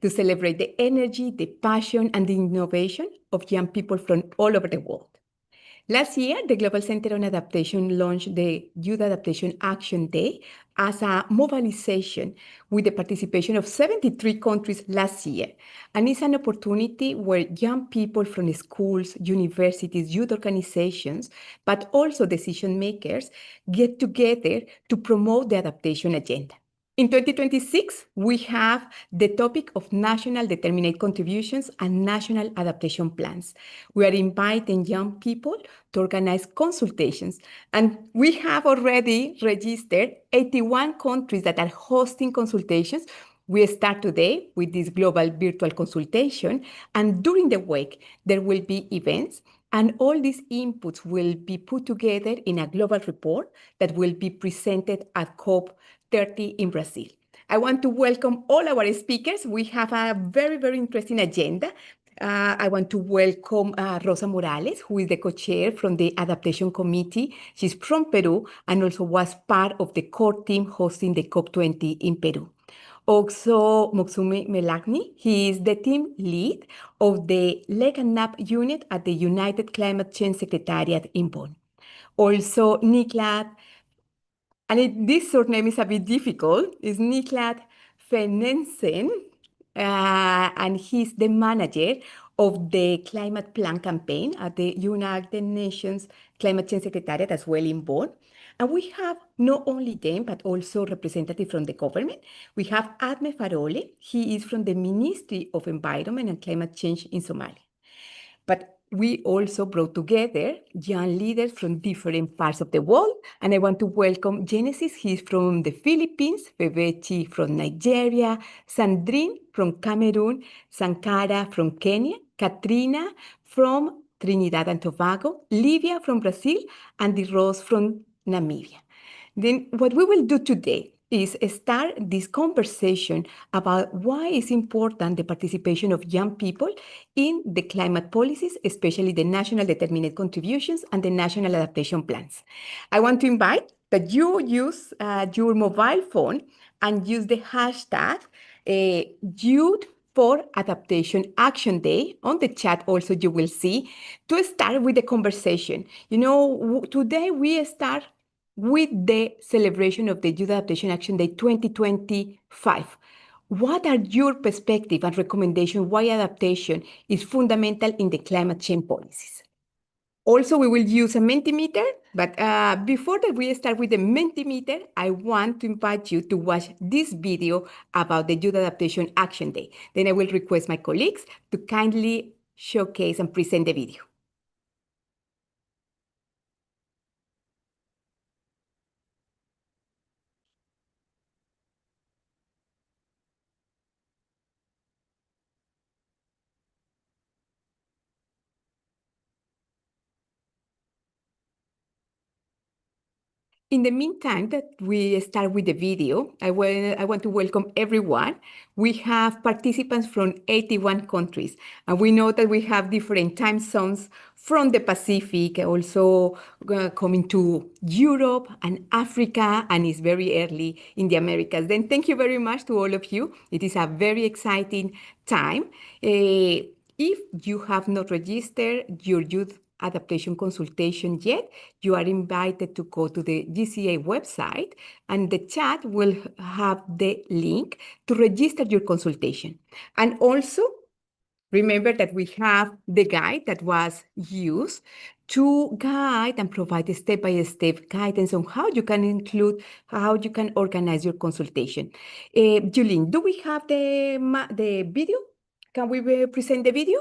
to celebrate the energy, the passion, and the innovation of young people from all over the world. Last year, the Global Center on Adaptation launched the Youth Adaptation Action Day as a mobilization with the participation of 73 countries last year. And it's an opportunity where young people from schools, universities, youth organizations, but also decision makers get together to promote the adaptation agenda. In 2026, we have the topic of national determinate contributions and national adaptation plans. We are inviting young people to organize consultations, and we have already registered 81 countries that are hosting consultations. We start today with this global virtual consultation, and during the week, there will be events, and all these inputs will be put together in a global report that will be presented at COP30 in Brazil. I want to welcome all our speakers. We have a very, very interesting agenda. I want to welcome Rosa Morales, who is the co-chair from the Adaptation Committee. She's from Peru and also was part of the core team hosting the COP20 in Peru. Also, Moksumi Melagni, he is the team lead of the Leg and Nap unit at the United Climate Change Secretariat in Bonn. Also, Niklat, and this surname is a bit difficult, is Niklat Fenensen, and he's the manager of the Climate Plan campaign at the United Nations Climate Change Secretariat as well in Bonn. And we have not only them, but also representatives from the government. We have Adme Farole. He is from the Ministry of Environment and Climate Change in Somalia. But we also brought together young leaders from different parts of the world. And I want to welcome Genesis. He's from the Philippines, Bebechi from Nigeria, Sandrine from Cameroon, Sankara from Kenya, Katrina from Trinidad and Tobago, Livia from Brazil, and the Rose from Namibia. Then what we will do today is start this conversation about why it's important the participation of young people in the climate policies, especially the national determinate contributions and the national adaptation plans. I want to invite that you use your mobile phone and use the hashtag Youth for Adaptation Action Day. On the chat also you will see, to start with the conversation. You know, today we start with the celebration of the Youth Adaptation Action Day 2025. What are your perspective and recommendation why adaptation is fundamental in the climate change policies? Also, we will use a Mentimeter, but before that we start with the Mentimeter, I want to invite you to watch this video about the Youth Adaptation Action Day. Then I will request my colleagues to kindly showcase and present the video. In the meantime that we start with the video, I want to welcome everyone. We have participants from 81 countries, and we know that we have different time zones from the Pacific, also coming to Europe and Africa, and it's very early in the Americas. Then thank you very much to all of you. It is a very exciting time. If you have not registered your youth adaptation consultation yet, you are invited to go to the GCA website, and the chat will have the link to register your consultation. And also, remember that we have the guide that was used to guide and provide a step-by-step guidance on how you can organize your consultation. Julene, do we have the video? Can we present the video?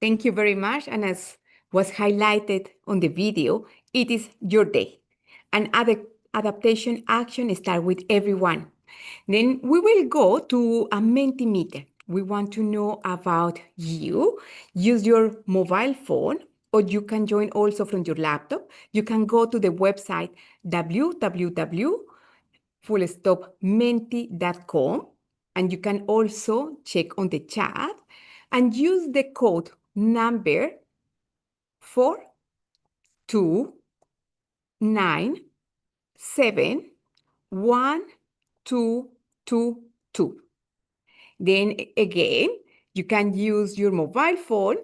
Thank you very much. And as was highlighted on the video, it is your day. And adaptation action starts with everyone. Then we will go to a Mentimeter. We want to know about you. Use your mobile phone, or you can join also from your laptop. You can go to the website www.menti.com, and you can also check on the chat and use the code number 42971222. Then again, you can use your mobile phone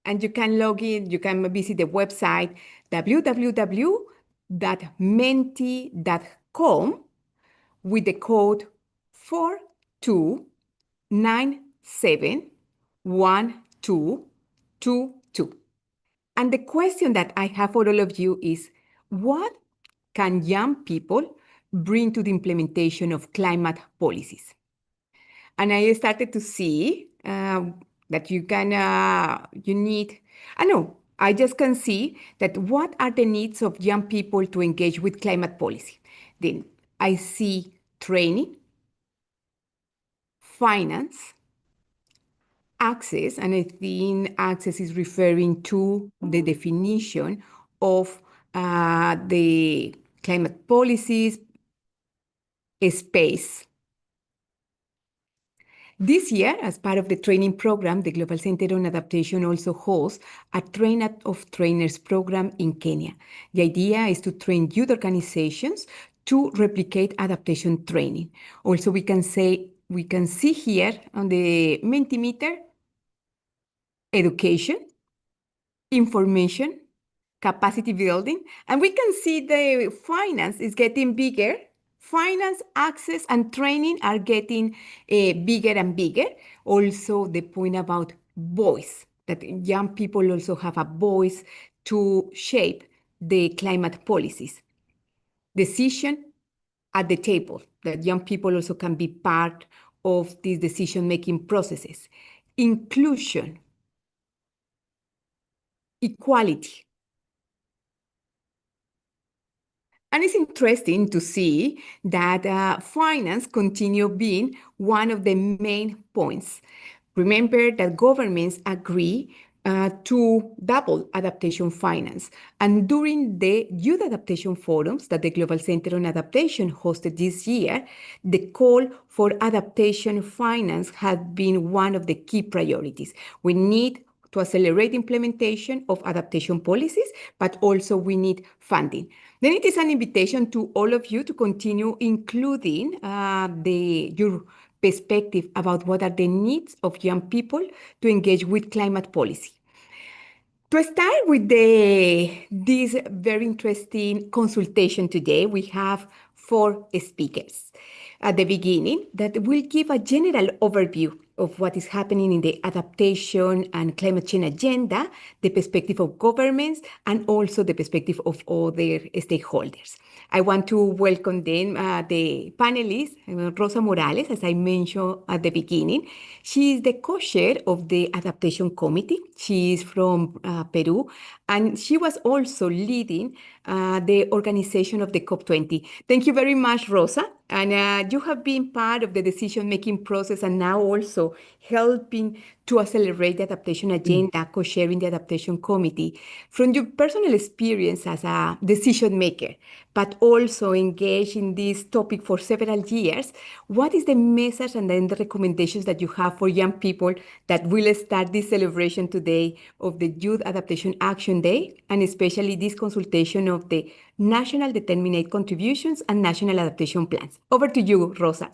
and you can log in. You can visit the website www.menti.com with the code 42971222. And the question that I have for all of you is, what can young people bring to the implementation of climate policies? And I started to see that you need, I just can see that what are the needs of young people to engage with climate policy. Then I see training, finance, access, and I think access is referring to the definition of the climate policies, space. This year, as part of the training program, the Global Center on Adaptation also hosts a Train of Trainers program in Kenya. The idea is to train youth organizations to replicate adaptation training. Also, we can see here on the Mentimeter, education, information, capacity building, and we can see the finance is getting bigger. Finance, access, and training are getting bigger and bigger. Also, the point about voice, that young people also have a voice to shape the climate policies. Decision at the table, that young people also can be part of these decision-making processes. Inclusion, equality. And it's interesting to see that finance continue being one of the main points. Remember that governments agree to double adaptation finance. And during the Youth Adaptation Forums that the Global Center on Adaptation hosted this year, the call for adaptation finance has been one of the key priorities. We need to accelerate implementation of adaptation policies, but also we need funding. Then it is an invitation to all of you to continue including your perspective about what are the needs of young people to engage with climate policy. To start with this very interesting consultation today, we have 4 speakers at the beginning that will give a general overview of what is happening in the adaptation and climate change agenda, the perspective of governments, and also the perspective of other stakeholders. I want to welcome them, the panelists, Rosa Morales, as I mentioned at the beginning. She is the co-chair of the Adaptation Committee. She is from Peru, and she was also leading the organization of the COP20. Thank you very much, Rosa. And you have been part of the decision-making process and now also helping to accelerate the adaptation agenda, co-chairing the adaptation committee. From your personal experience as a decision maker, but also engaged in this topic for several years, what is the message and then the recommendations that you have for young people that will start this celebration today of the Youth Adaptation Action Day, and especially this consultation of the National Determinate Contributions and National Adaptation Plans? Over to you, Rosa.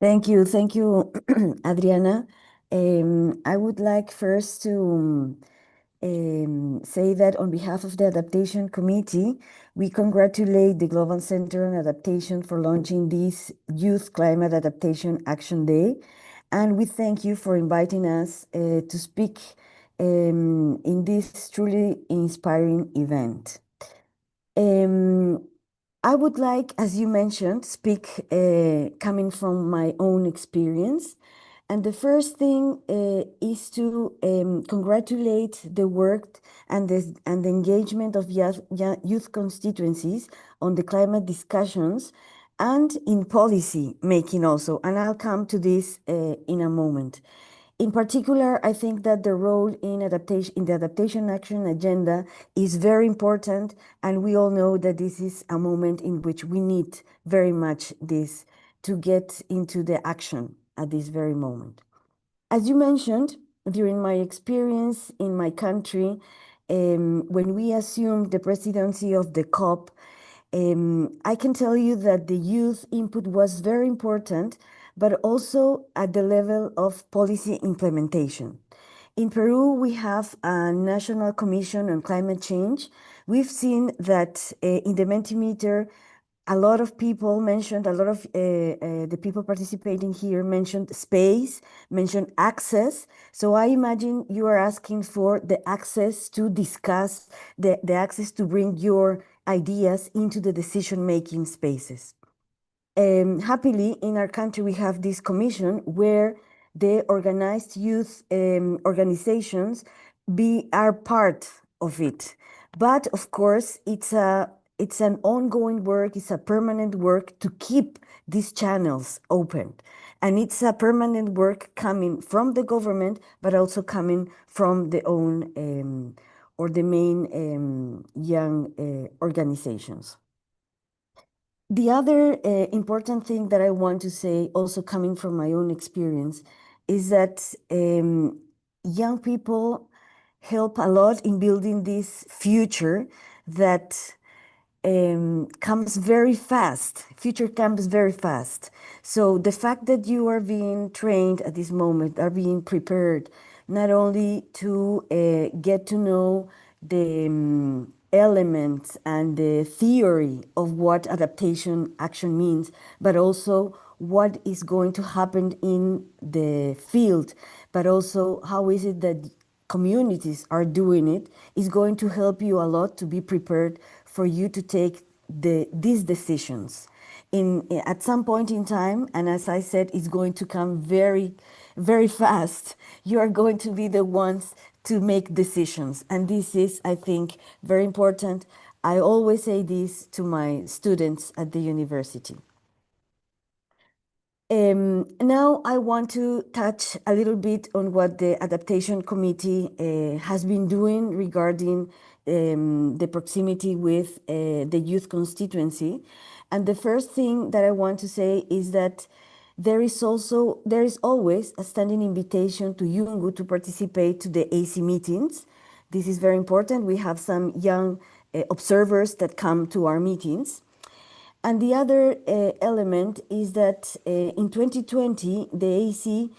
Thank you, Adriana. I would like first to say that on behalf of the Adaptation Committee, we congratulate the Global Center on Adaptation for launching this Youth Climate Adaptation Action Day. And we thank you for inviting us to speak in this truly inspiring event. I would like, as you mentioned, speak coming from my own experience. And the first thing is to congratulate the work and the engagement of youth constituencies on the climate discussions and in policy making also. And I'll come to this in a moment. In particular, I think that the role in the adaptation action agenda is very important, and we all know that this is a moment in which we need very much this to get into the action at this very moment. As you mentioned, during my experience in my country, when we assumed the presidency of the COP, I can tell you that the youth input was very important, but also at the level of policy implementation. In Peru, we have a National Commission on Climate Change. We've seen that in the Mentimeter, a lot of people mentioned, a lot of the people participating here mentioned space, mentioned access. So I imagine you are asking for the access to discuss, the access to bring your ideas into the decision-making spaces. Happily, in our country, we have this commission where the organized youth organizations are part of it. But of course, it's an ongoing work, it's a permanent work to keep these channels open. And it's a permanent work coming from the government, but also coming from the own or the main young organizations. The other important thing that I want to say, also coming from my own experience, is that young people help a lot in building this future that comes very fast. Future comes very fast. So the fact that you are being trained at this moment, are being prepared, not only to get to know the elements and the theory of what adaptation action means, but also what is going to happen in the field, but also how is it that communities are doing it, is going to help you a lot to be prepared for you to take these decisions at some point in time. And as I said, it's going to come very, very fast. You are going to be the ones to make decisions. And this is, I think, very important. I always say this to my students at the university. Now I want to touch a little bit on what the Adaptation Committee has been doing regarding the proximity with the youth constituency. And the first thing that I want to say is that there is always a standing invitation to Yungu to participate to the AC meetings. This is very important. We have some young observers that come to our meetings. And the other element is that in 2020, the AC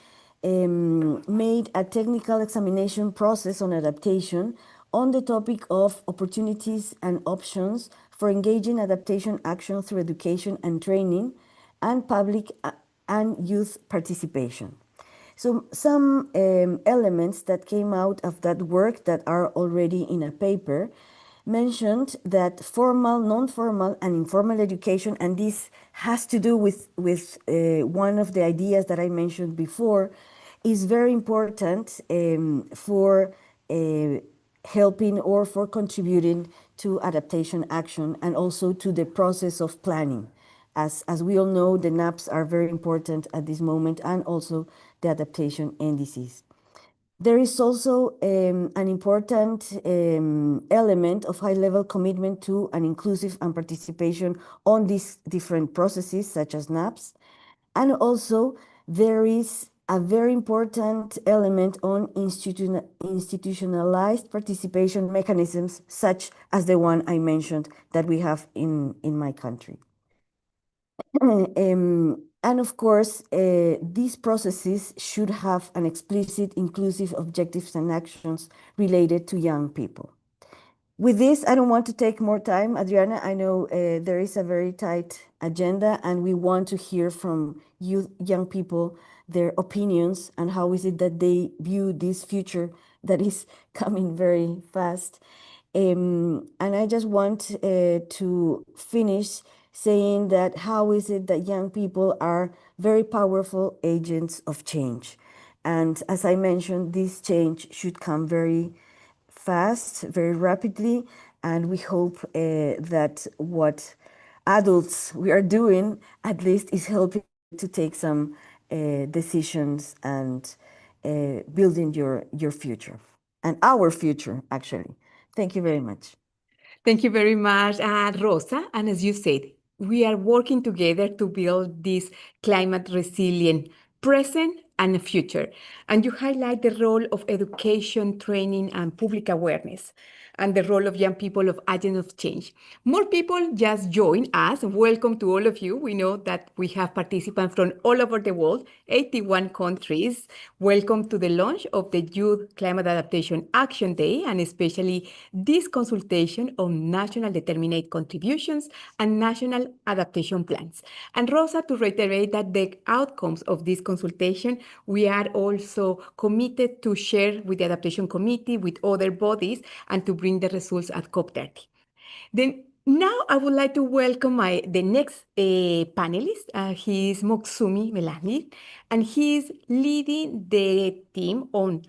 made a technical examination process on adaptation on the topic of opportunities and options for engaging adaptation action through education and training and public and youth participation. So some elements that came out of that work that are already in a paper mentioned that formal, non-formal, and informal education, and this has to do with one of the ideas that I mentioned before, is very important for helping or for contributing to adaptation action and also to the process of planning. As we all know, the NAPs are very important at this moment, and also the adaptation NDCs. There is also an important element of high-level commitment to an inclusive and participation on these different processes, such as NAPs. And also, there is a very important element on institutionalized participation mechanisms, such as the one I mentioned that we have in my country. And of course, these processes should have an explicit, inclusive objectives and actions related to young people. With this, I don't want to take more time, Adriana. I know there is a very tight agenda, and we want to hear from you, young people, their opinions and how is it that they view this future that is coming very fast. And I just want to finish saying that how is it that young people are very powerful agents of change. And as I mentioned, this change should come very fast, very rapidly, and we hope that what adults we are doing at least is helping to take some decisions and building your future and our future, actually. Thank you very much. Thank you very much, Rosa. And as you said, we are working together to build this climate resilient present and future. And you highlight the role of education, training, and public awareness, and the role of young people of agents of change. More people just join us. Welcome to all of you. We know that we have participants from all over the world, 81 countries. Welcome to the launch of the Youth Climate Adaptation Action Day, and especially this consultation on national determinate contributions and national adaptation plans. And Rosa, to reiterate that the outcomes of this consultation, we are also committed to share with the Adaptation Committee, with other bodies, and to bring the results at COP30. Then now I would like to welcome the next panelist. He is Moksumi Melani, and he is leading the team on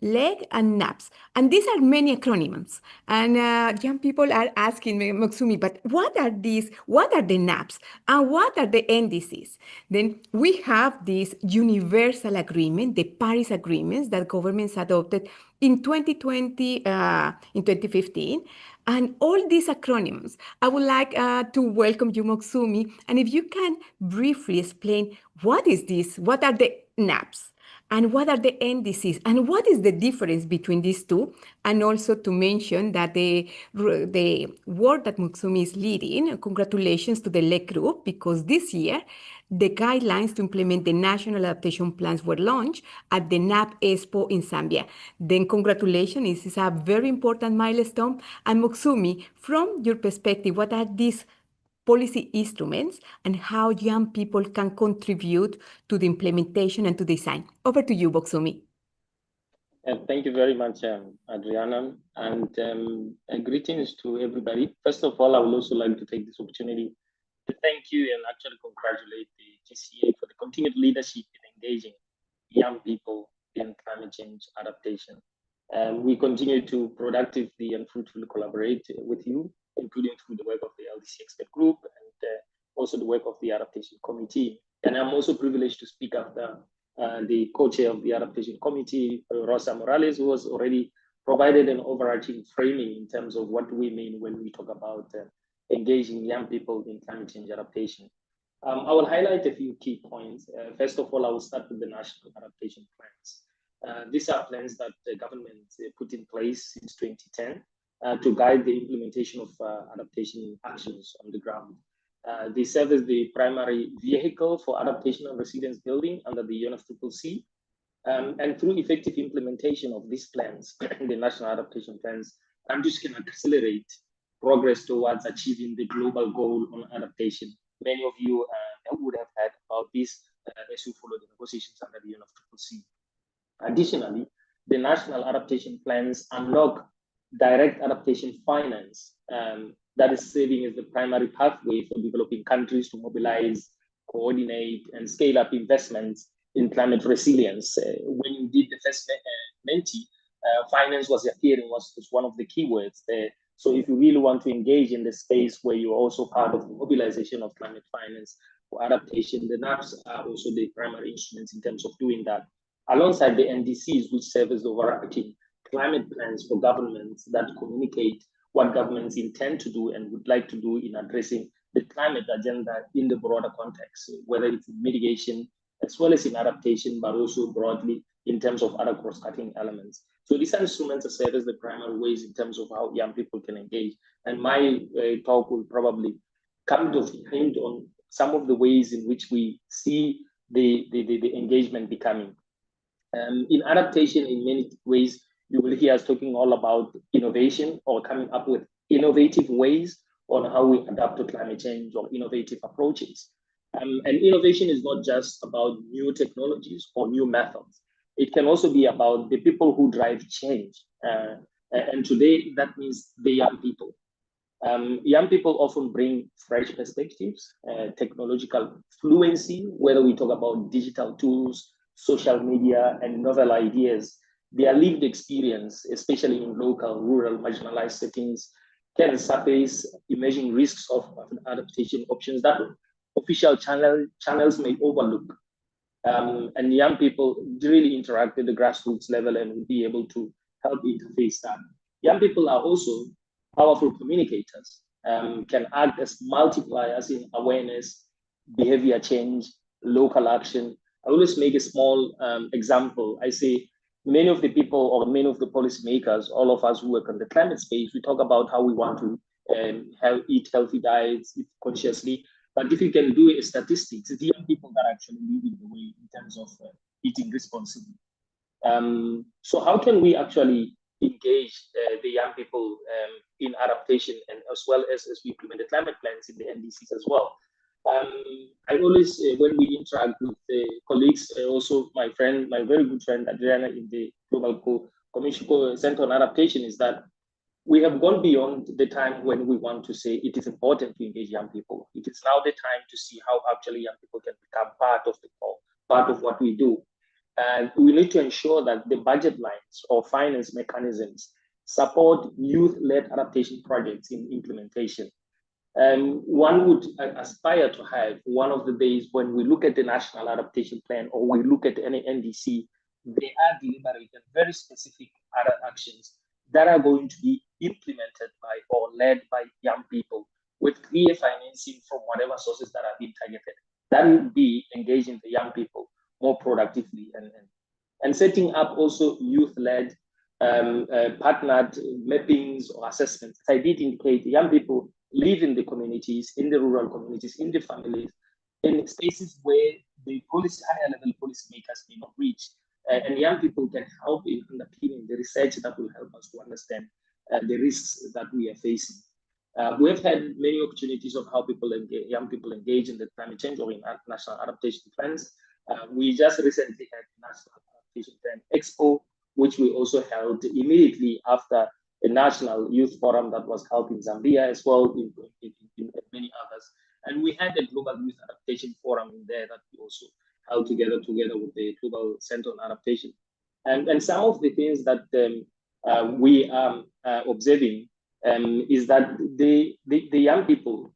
leg and naps. And these are many acronyms. And young people are asking me, Moksumi, but what are these? What are the naps? And what are the NDCs? Then we have this universal agreement, the Paris agreements that governments adopted in 2020, in 2015. And all these acronyms, I would like to welcome you, Moksumi. And if you can briefly explain what is this? What are the NAPs? And what are the NDCs? And what is the difference between these two? And also to mention that the work that Moksumi is leading, congratulations to the LEC group, because this year, the guidelines to implement the national adaptation plans were launched at the NAP Expo in Zambia. Then congratulations, this is a very important milestone. And Moksumi, from your perspective, what are these policy instruments and how young people can contribute to the implementation and to design? Over to you, Moksumi. Thank you very much, Adriana, and greetings to everybody. First of all, I would also like to take this opportunity to thank you and actually congratulate the GCA for the continued leadership in engaging young people in climate change adaptation. We continue to productively and fruitfully collaborate with you, including through the work of the LDC expert group and also the work of the Adaptation Committee. And I'm also privileged to speak after the co-chair of the Adaptation Committee, Rosa Morales, who has already provided an overarching framing in terms of what we mean when we talk about engaging young people in climate change adaptation. I will highlight a few key points. First of all, I will start with the national adaptation plans. These are plans that the government put in place since 2010 to guide the implementation of adaptation actions on the ground. They serve as the primary vehicle for adaptation and resilience building under the UNFCCC. And through effective implementation of these plans, the national adaptation plans, countries can accelerate progress towards achieving the global goal on adaptation. Many of you would have heard about this as you follow the negotiations under the UNFCCC. Additionally, the national adaptation plans unlock direct adaptation finance that is serving as the primary pathway for developing countries to mobilize, coordinate, and scale up investments in climate resilience. When you did the first Menti, finance was appearing was one of the keywords there. So if you really want to engage in the space where you're also part of the mobilization of climate finance for adaptation, the NAPs are also the primary instruments in terms of doing that. Alongside the NDCs, which serve as the overarching climate plans for governments that communicate what governments intend to do and would like to do in addressing the climate agenda in the broader context, whether it's in mitigation as well as in adaptation, but also broadly in terms of other cross-cutting elements. So these instruments serve as the primary ways in terms of how young people can engage. And my talk will probably come to hint on some of the ways in which we see the engagement becoming. In adaptation, in many ways, you will hear us talking all about innovation or coming up with innovative ways on how we adapt to climate change or innovative approaches. And innovation is not just about new technologies or new methods. It can also be about the people who drive change. And today, that means the young people. Young people often bring fresh perspectives, technological fluency, whether we talk about digital tools, social media, and novel ideas. Their lived experience, especially in local, rural, marginalized settings, can surface emerging risks of adaptation options that official channels may overlook. And young people really interact at the grassroots level and will be able to help interface that. Young people are also powerful communicators, can act as multipliers in awareness, behavior change, local action. I always make a small example. I say many of the people or many of the policymakers, all of us who work on the climate space, we talk about how we want to eat healthy diets, eat consciously. But if you can do a statistics, it's the young people that are actually leading the way in terms of eating responsibly. So how can we actually engage the young people in adaptation and as well as we implement the climate plans in the NDCs as well? I always, when we interact with the colleagues, also my very good friend Adriana in the Global Commission Center on Adaptation, is that we have gone beyond the time when we want to say it is important to engage young people. It is now the time to see how actually young people can become part of the call, part of what we do. And we need to ensure that the budget lines or finance mechanisms support youth-led adaptation projects in implementation. And one would aspire to have one of the days when we look at the National Adaptation Plan or we look at any NDC, they are deliberate and very specific other actions that are going to be implemented by or led by young people with clear financing from whatever sources that are being targeted. That would be engaging the young people more productively and setting up also youth-led partnered mappings or assessments. As I did indicate, young people live in the communities, in the rural communities, in the families, in spaces where the higher level policymakers may not reach. And young people can help in underpinning the research that will help us to understand the risks that we are facing. We have had many opportunities of how young people engage in the climate change or in national adaptation plans. We just recently had National Adaptation Plan Expo, which we also held immediately after a national youth forum that was held in Zambia as well, in many others. And we had a global youth adaptation forum in there that we also held together with the Global Center on Adaptation. And some of the things that we are observing is that the young people,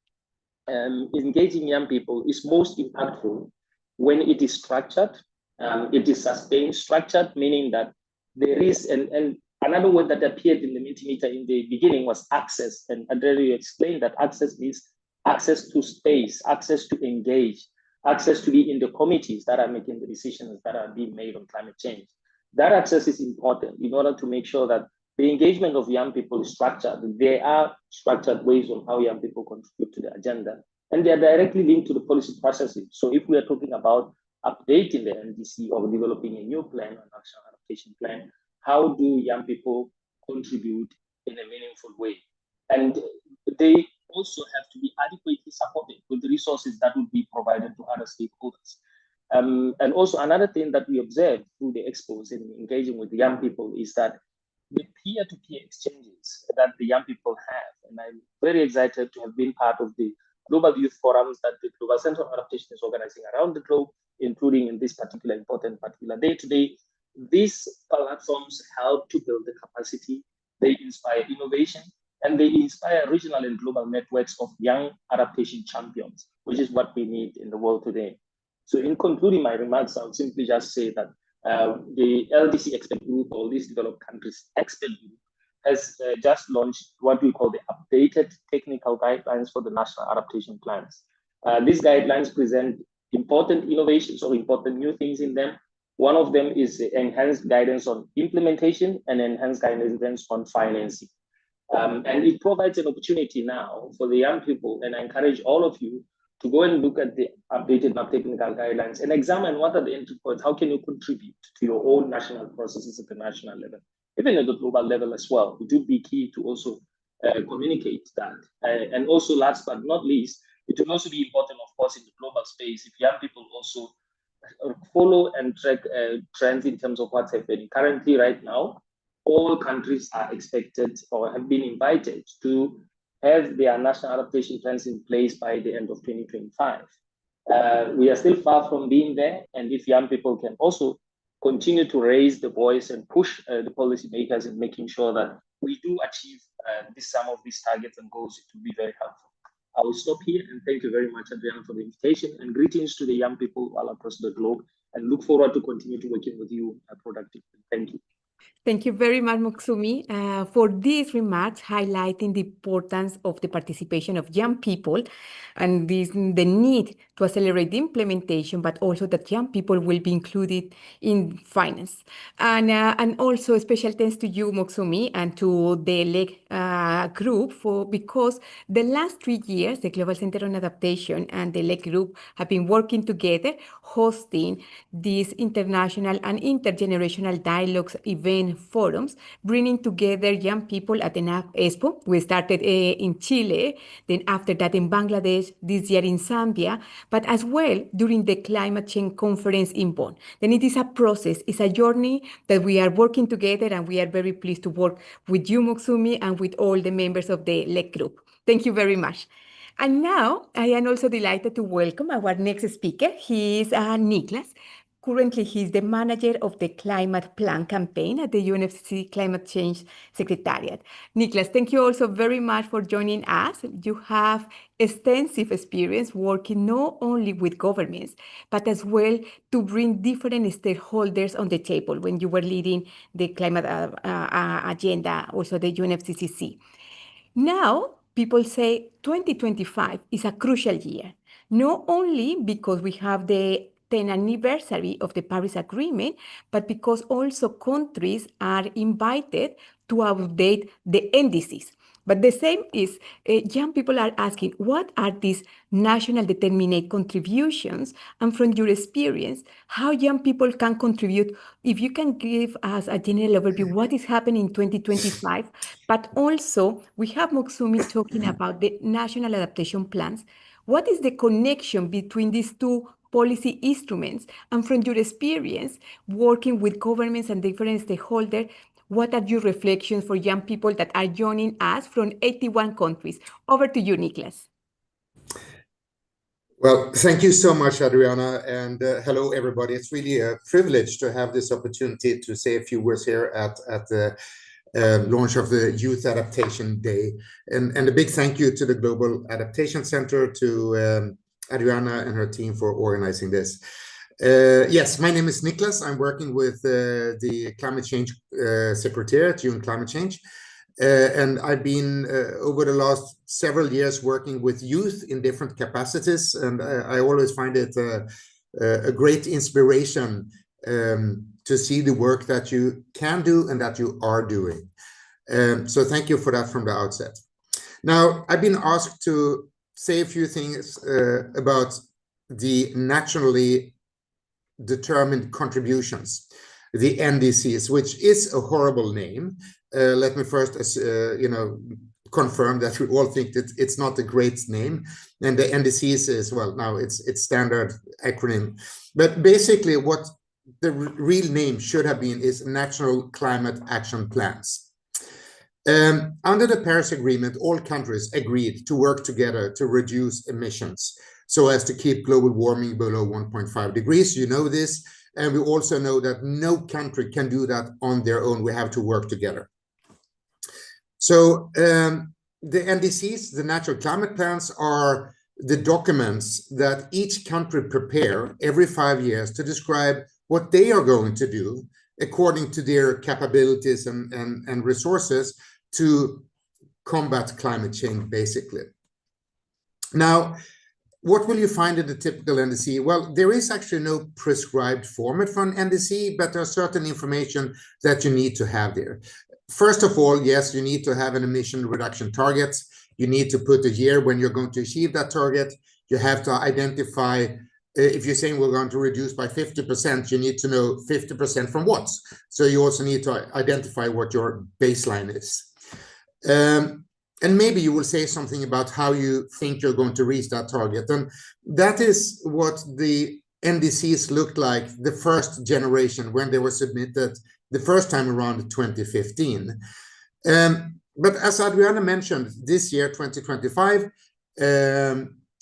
engaging young people is most impactful when it is structured, it is sustained, structured, meaning that there is, and another word that appeared in the Mentimeter in the beginning was access. And Adele explained that access means access to space, access to engage, access to be in the committees that are making the decisions that are being made on climate change. That access is important in order to make sure that the engagement of young people is structured. There are structured ways on how young people contribute to the agenda, and they are directly linked to the policy processes. So if we are talking about updating the NDC or developing a new plan, an national adaptation plan, how do young people contribute in a meaningful way? And they also have to be adequately supported with the resources that will be provided to other stakeholders. And also another thing that we observe through the expos in engaging with the young people is that the peer-to-peer exchanges that the young people have, and I'm very excited to have been part of the global youth forums that the Global Center on Adaptation is organizing around the globe, including in this particular day today. These platforms help to build the capacity, they inspire innovation, and they inspire regional and global networks of young adaptation champions, which is what we need in the world today. So in concluding my remarks, I would simply just say that the LDC expert group, or these developed countries expert group, has just launched what we call the updated technical guidelines for the national adaptation plans. These guidelines present important innovations or important new things in them. One of them is enhanced guidance on implementation and enhanced guidance on financing. And it provides an opportunity now for the young people, and I encourage all of you to go and look at the updated technical guidelines and examine what are the entry points, how can you contribute to your own national processes at the national level, even at the global level as well. It would be key to also communicate that. And also last but not least, it will also be important, of course, in the global space, if young people also follow and track trends in terms of what's happening. Currently, right now, all countries are expected or have been invited to have their national adaptation plans in place by the end of 2025. We are still far from being there, and if young people can also continue to raise the voice and push the policymakers in making sure that we do achieve some of these targets and goals, it will be very helpful. I will stop here and thank you very much, Adriana, for the invitation, and greetings to the young people all across the globe, and look forward to continue to working with you productively. Thank you. Thank you very much, Muksumi, for these remarks highlighting the importance of the participation of young people and the need to accelerate the implementation, but also that young people will be included in finance. And also a special thanks to you, Muksumi, and to the LEG group because the last 3 years, the Global Center on Adaptation and the LEG group have been working together, hosting these international and intergenerational dialogues event forums, bringing together young people at the Expo. We started in Chile, then after that in Bangladesh, this year in Zambia, but as well during the climate change conference in Bonn. Then it is a process, it's a journey that we are working together, and we are very pleased to work with you, Muksumi, and with all the members of the LEG group. Thank you very much. And now I am also delighted to welcome our next speaker. He is Niklas. Currently, he's the manager of the Climate Plan campaign at the UNFCCC Climate Change Secretariat. Niklas, thank you also very much for joining us. You have extensive experience working not only with governments, but as well to bring different stakeholders on the table when you were leading the climate agenda, also the UNFCCC. Now, people say 2025 is a crucial year, not only because we have the 10th anniversary of the Paris Agreement, but because also countries are invited to update the NDCs. But the same is, young people are asking, what are these national determinate contributions? And from your experience, how young people can contribute? If you can give us a general overview, what is happening in 2025, but also we have Muksumi talking about the national adaptation plans. What is the connection between these two policy instruments? And from your experience working with governments and different stakeholders, what are your reflections for young people that are joining us from 81 countries? Over to you, Niklas. Well, thank you so much, Adriana, and hello, everybody. It's really a privilege to have this opportunity to say a few words here at the launch of the Youth Adaptation Day. And a big thank you to the Global Adaptation Center, to Adriana and her team for organizing this. Yes, my name is Niklas. I'm working with the Climate Change Secretariat, UN Climate Change. And I've been over the last several years working with youth in different capacities. And I always find it a great inspiration to see the work that you can do and that you are doing. So thank you for that from the outset. Now, I've been asked to say a few things about the nationally determined contributions, the NDCs, which is a horrible name. Let me first, confirm that we all think that it's not a great name. And the NDCs is, well, now it's standard acronym. But basically what the real name should have been is National Climate Action Plans. Under the Paris Agreement, all countries agreed to work together to reduce emissions so as to keep global warming below 1.5 degrees. You know this. And we also know that no country can do that on their own. We have to work together. So the NDCs, the National Climate Plans, are the documents that each country prepare every 5 years to describe what they are going to do according to their capabilities and resources to combat climate change, basically. Now, what will you find in the typical NDC? Well, there is actually no prescribed format for an NDC, but there are certain information that you need to have there. First of all, yes, you need to have an emission reduction target. You need to put a year when you're going to achieve that target. You have to identify, if you're saying we're going to reduce by 50%, you need to know 50% from what. So you also need to identify what your baseline is. And maybe you will say something about how you think you're going to reach that target. And that is what the NDCs looked like the first generation when they were submitted the first time around 2015. But as Adriana mentioned, this year, 2025,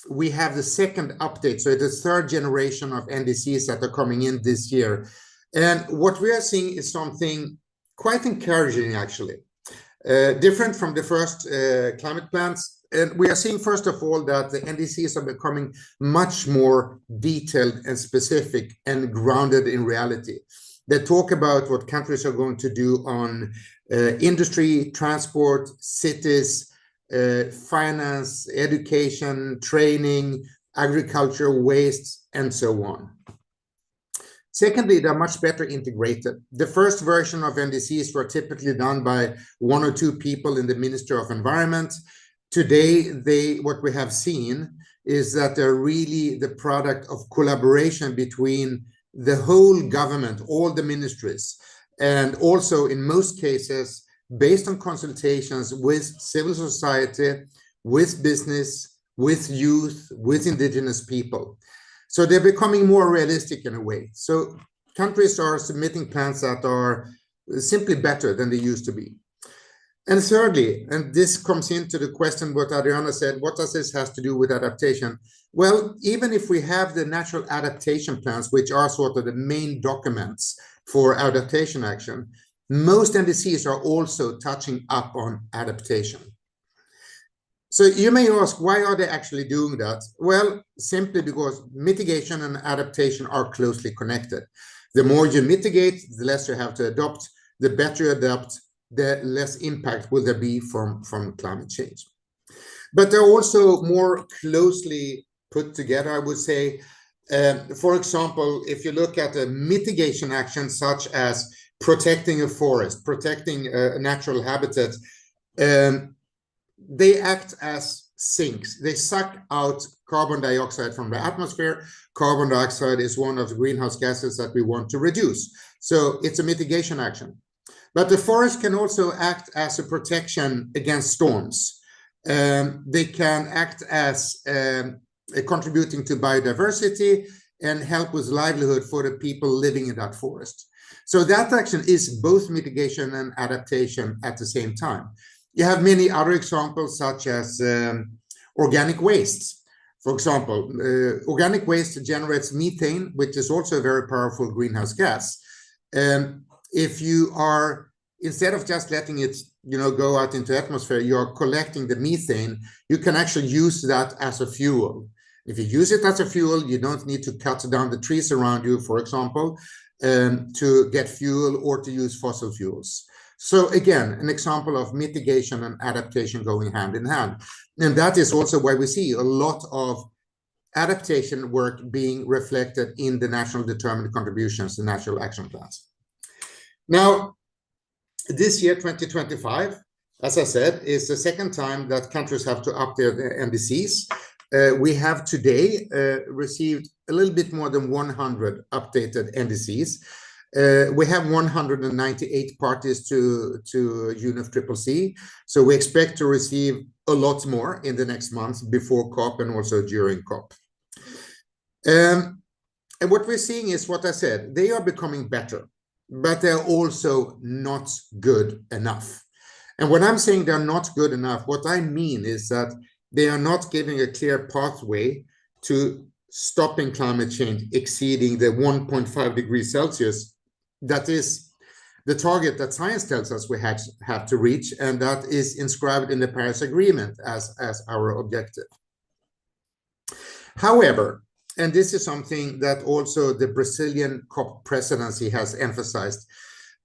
we have the second update. So it's the third generation of NDCs that are coming in this year. And what we are seeing is something quite encouraging, actually. Different from the first climate plans. And we are seeing, first of all, that the NDCs are becoming much more detailed and specific and grounded in reality. They talk about what countries are going to do on industry, transport, cities, finance, education, training, agriculture, waste, and so on. Secondly, they're much better integrated. The first version of NDCs were typically done by 1 or 2 people in the Ministry of Environment. Today, what we have seen is that they're really the product of collaboration between the whole government, all the ministries, and also in most cases, based on consultations with civil society, with business, with youth, with indigenous people. So they're becoming more realistic in a way. So countries are submitting plans that are simply better than they used to be. And thirdly, and this comes into the question what Adriana said, what does this have to do with adaptation? Well, even if we have the natural adaptation plans, which are sort of the main documents for adaptation action, most NDCs are also touching up on adaptation. So you may ask, why are they actually doing that? Well, simply because mitigation and adaptation are closely connected. The more you mitigate, the less you have to adopt. The better you adapt, the less impact will there be from climate change. But they're also more closely put together, I would say. For example, if you look at a mitigation action such as protecting a forest, protecting a natural habitat, they act as sinks. They suck out carbon dioxide from the atmosphere. Carbon dioxide is one of the greenhouse gases that we want to reduce. So it's a mitigation action. But the forest can also act as a protection against storms. They can act as contributing to biodiversity and help with livelihood for the people living in that forest. So that action is both mitigation and adaptation at the same time. You have many other examples, such as organic wastes. For example, organic waste generates methane, which is also a very powerful greenhouse gas. If you are, instead of just letting it go out into the atmosphere, you're collecting the methane, you can actually use that as a fuel. If you use it as a fuel, you don't need to cut down the trees around you, for example, to get fuel or to use fossil fuels. So again, an example of mitigation and adaptation going hand in hand. And that is also why we see a lot of adaptation work being reflected in the national determined contributions, the national action plans. Now, this year, 2025, as I said, is the second time that countries have to update their NDCs. We have today received a little bit more than 100 updated NDCs. We have 198 parties to UNFCCC, so we expect to receive a lot more in the next months before COP and also during COP. And what we're seeing is what I said, they are becoming better, but they're also not good enough. And when I'm saying they're not good enough, what I mean is that they are not giving a clear pathway to stopping climate change exceeding the 1.5 degrees Celsius. That is the target that science tells us we have to reach, and that is inscribed in the Paris Agreement as our objective. However, and this is something that also the Brazilian COP presidency has emphasized,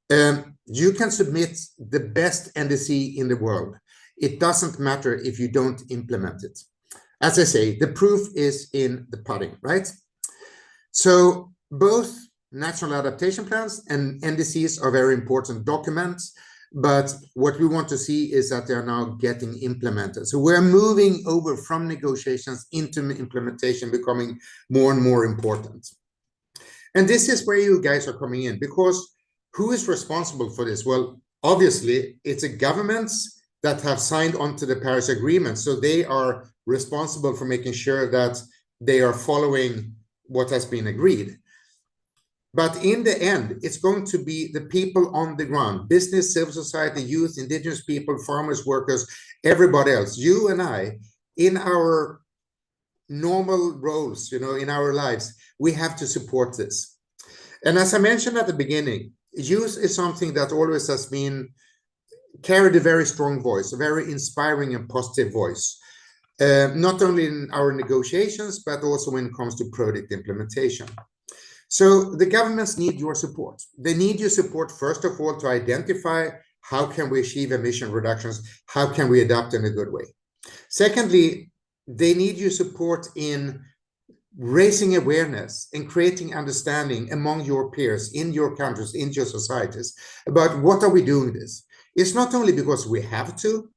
you can submit the best NDC in the world. It doesn't matter if you don't implement it. As I say, the proof is in the pudding, right? So both national adaptation plans and NDCs are very important documents, but what we want to see is that they are now getting implemented. So we're moving over from negotiations into implementation, becoming more and more important. And this is where you guys are coming in, because who is responsible for this? Well, obviously, it's the governments that have signed on to the Paris Agreement. So they are responsible for making sure that they are following what has been agreed. But in the end, it's going to be the people on the ground, business, civil society, youth, indigenous people, farmers, workers, everybody else, you and I, in our normal roles, in our lives, we have to support this. And as I mentioned at the beginning, youth is something that always has been carried a very strong voice, a very inspiring and positive voice, not only in our negotiations, but also when it comes to product implementation. So the governments need your support. They need your support, first of all, to identify how can we achieve emission reductions, how can we adapt in a good way. Secondly, they need your support in raising awareness and creating understanding among your peers in your countries, in your societies, about what are we doing this. It's not only because we have to,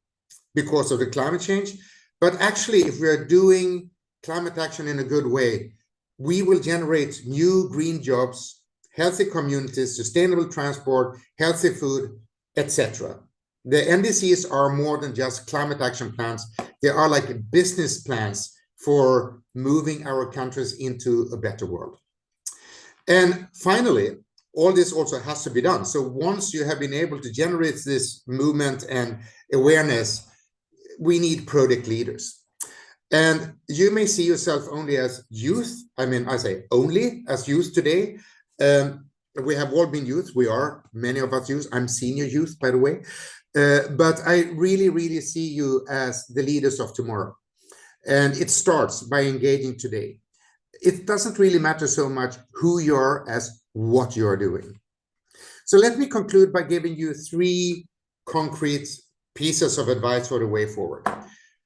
because of the climate change, but actually if we are doing climate action in a good way, we will generate new green jobs, healthy communities, sustainable transport, healthy food, etc. The NDCs are more than just climate action plans. They are like business plans for moving our countries into a better world. And finally, all this also has to be done. So once you have been able to generate this movement and awareness, we need product leaders. And you may see yourself only as youth. I mean, I say only as youth today. We have all been youth. We are, many of us youth. I'm senior youth, by the way. But I really, really see you as the leaders of tomorrow. And it starts by engaging today. It doesn't really matter so much who you are as what you are doing. So let me conclude by giving you 3 concrete pieces of advice for the way forward.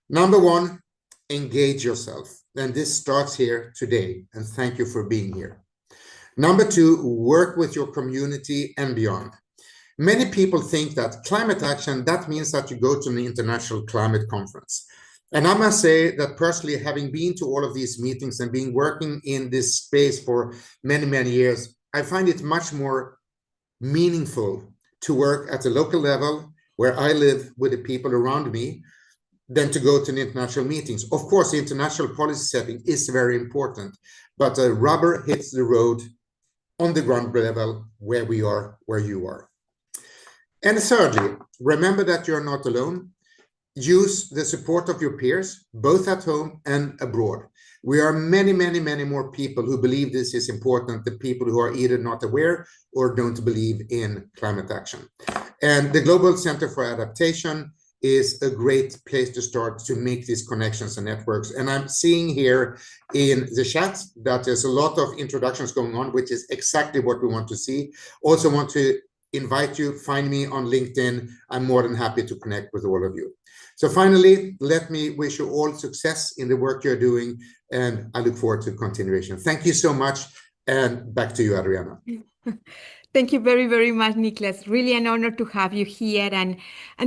Number 1, engage yourself. And this starts here today. And thank you for being here. Number 2, work with your community and beyond. Many people think that climate action, that means that you go to an international climate conference. And I must say that personally, having been to all of these meetings and been working in this space for many, many years, I find it much more meaningful to work at the local level where I live with the people around me than to go to international meetings. Of course, the international policy setting is very important, but the rubber hits the road on the ground level where we are, where you are. And thirdly, remember that you're not alone. Use the support of your peers, both at home and abroad. We are many, many, many more people who believe this is important than people who are either not aware or don't believe in climate action. And the Global Center for Adaptation is a great place to start to make these connections and networks. And I'm seeing here in the chat that there's a lot of introductions going on, which is exactly what we want to see. Also want to invite you, find me on LinkedIn. I'm more than happy to connect with all of you. So finally, let me wish you all success in the work you're doing, and I look forward to continuation. Thank you so much, and back to you, Adriana. Thank you very, very much, Niklas. Really an honor to have you here and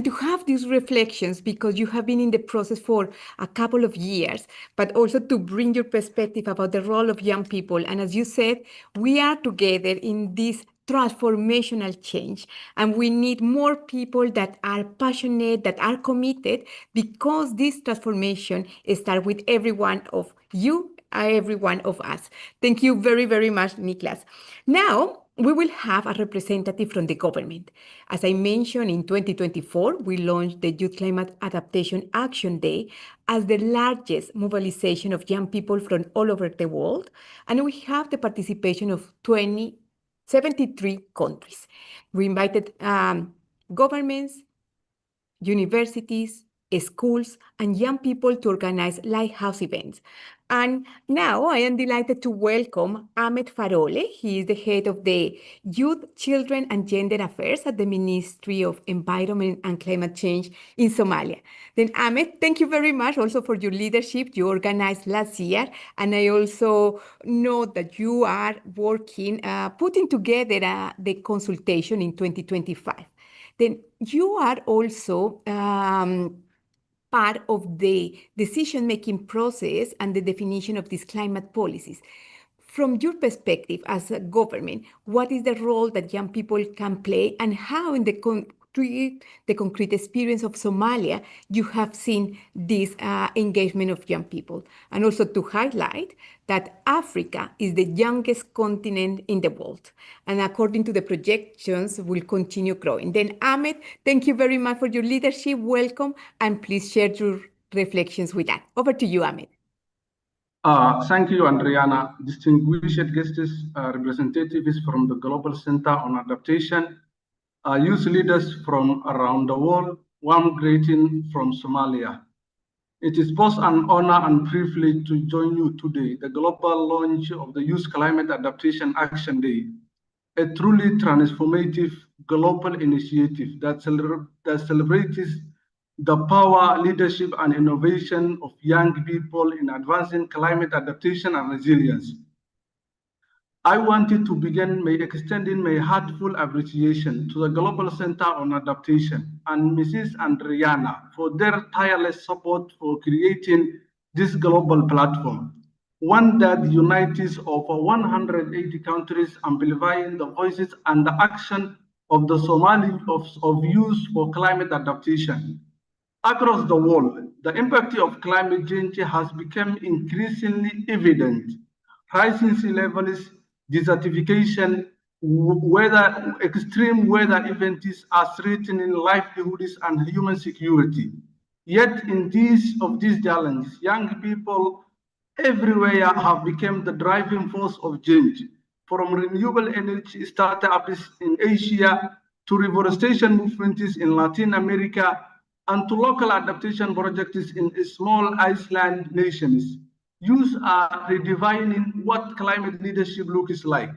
to have these reflections, because you have been in the process for a couple of years, but also to bring your perspective about the role of young people. And as you said, we are together in this transformational change, and we need more people that are passionate, that are committed, because this transformation starts with every one of you, every one of us. Thank you very, very much, Niklas. Now, we will have a representative from the government. As I mentioned, in 2024, we launched the Youth Climate Adaptation Action Day as the largest mobilization of young people from all over the world, and we have the participation of 73 countries. We invited governments, universities, schools, and young people to organize lighthouse events. And now I am delighted to welcome Ahmed Farole. He is the head of the Youth, Children, and Gender Affairs at the Ministry of Environment and Climate Change in Somalia. Then Ahmed, thank you very much also for your leadership you organized last year. And I also know that you are working, putting together the consultation in 2025. Then you are also part of the decision-making process and the definition of these climate policies. From your perspective as a government, what is the role that young people can play, and how in the through the concrete experience of Somalia, you have seen this engagement of young people. And also to highlight that Africa is the youngest continent in the world. And according to the projections, will continue growing. Then Ahmed, thank you very much for your leadership. Welcome. And please share your reflections with us. Over to you, Ahmed. Thank you, Adriana. Distinguished guests, representatives from the Global Center on Adaptation, youth leaders from around the world, warm greeting from Somalia. It is both an honor and privilege to join you today, the global launch of the Youth Climate Adaptation Action Day, a truly transformative global initiative that celebrates the power, leadership, and innovation of young people in advancing climate adaptation and resilience. I wanted to begin by extending my heartfelt appreciation to the Global Center on Adaptation and Mrs. Adriana for their tireless support for creating this global platform, one that unites over 180 countries, amplifying the voices and the action of the Somali of youth for climate adaptation. Across the world, the impact of climate change has become increasingly evident. Rising sea levels, desertification, extreme weather events are threatening livelihoods and human security. Yet in these challenges, young people everywhere have become the driving force of change, from renewable energy startups in Asia to reforestation movements in Latin America and to local adaptation projects in small island nations. Youth are redefining what climate leadership looks like.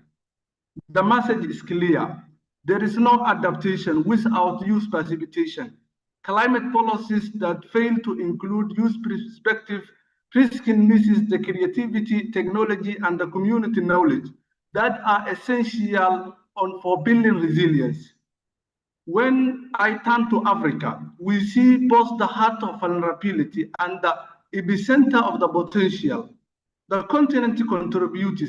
The message is clear. There is no adaptation without youth participation. Climate policies that fail to include youth perspective risking misses the creativity, technology, and the community knowledge that are essential for building resilience. When I turn to Africa, we see both the heart of vulnerability and the epicenter of the potential. The continent contributes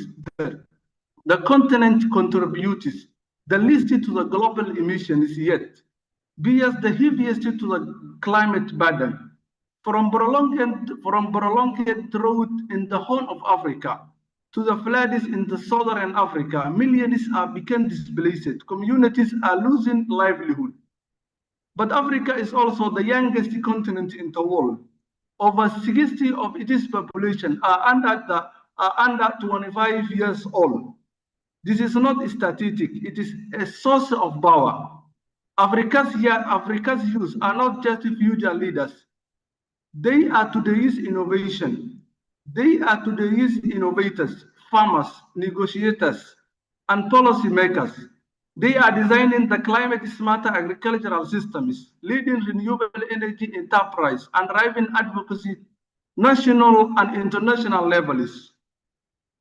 the least to the global emissions yet bears the heaviest to the climate burden. From prolonged drought in the Horn of Africa to the floods in the southern Africa, millions are become displaced. Communities are losing livelihood. But Africa is also the youngest continent in the world. Over 60% of its population are under 25 years old. This is not a statistic, it is a source of power. Africa's youth are not just future leaders. They are today's innovation. They are today's innovators, farmers, negotiators, and policymakers. They are designing the climate-smart agricultural systems, leading renewable energy enterprise, and driving advocacy national and international levels.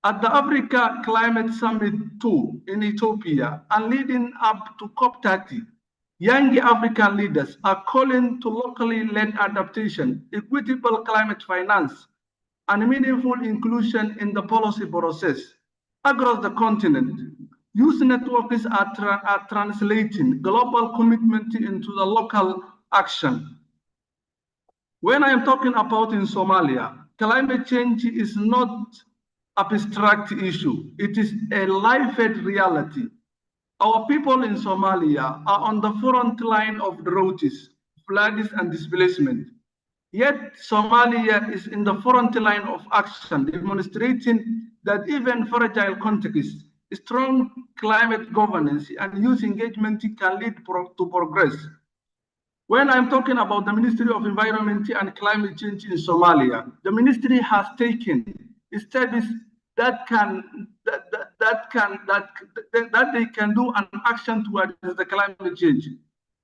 At the Africa Climate Summit 2 in Ethiopia and leading up to COP30, young African leaders are calling to locally led adaptation, equitable climate finance, and meaningful inclusion in the policy process. Across the continent, youth networks are translating global commitment into the local action. When I am talking about in Somalia, climate change is not abstract issue. It is a lived reality. Our people in Somalia are on the front line of droughts, floods, and displacement. Yet Somalia is in the front line of action, demonstrating that even fragile contexts, strong climate governance, and youth engagement can lead to progress. When I'm talking about the Ministry of Environment and Climate Change in Somalia, the ministry has taken studies that they can do an action towards the climate change.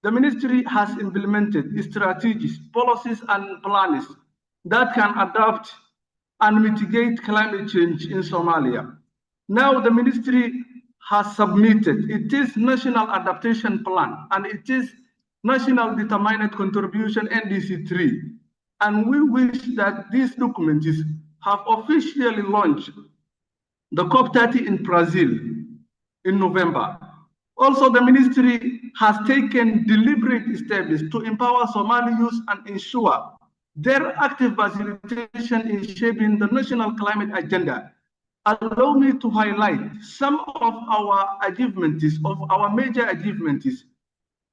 The ministry has implemented strategies, policies, and plans that can adapt and mitigate climate change in Somalia. Now the ministry has submitted its National Adaptation Plan and its National Determined Contribution NDC3. And we wish that these documents have officially launched the COP30 in Brazil in November. Also, the ministry has taken deliberate steps to empower Somali youth and ensure their active participation in shaping the national climate agenda. Allow me to highlight some of our achievements, of our major achievements.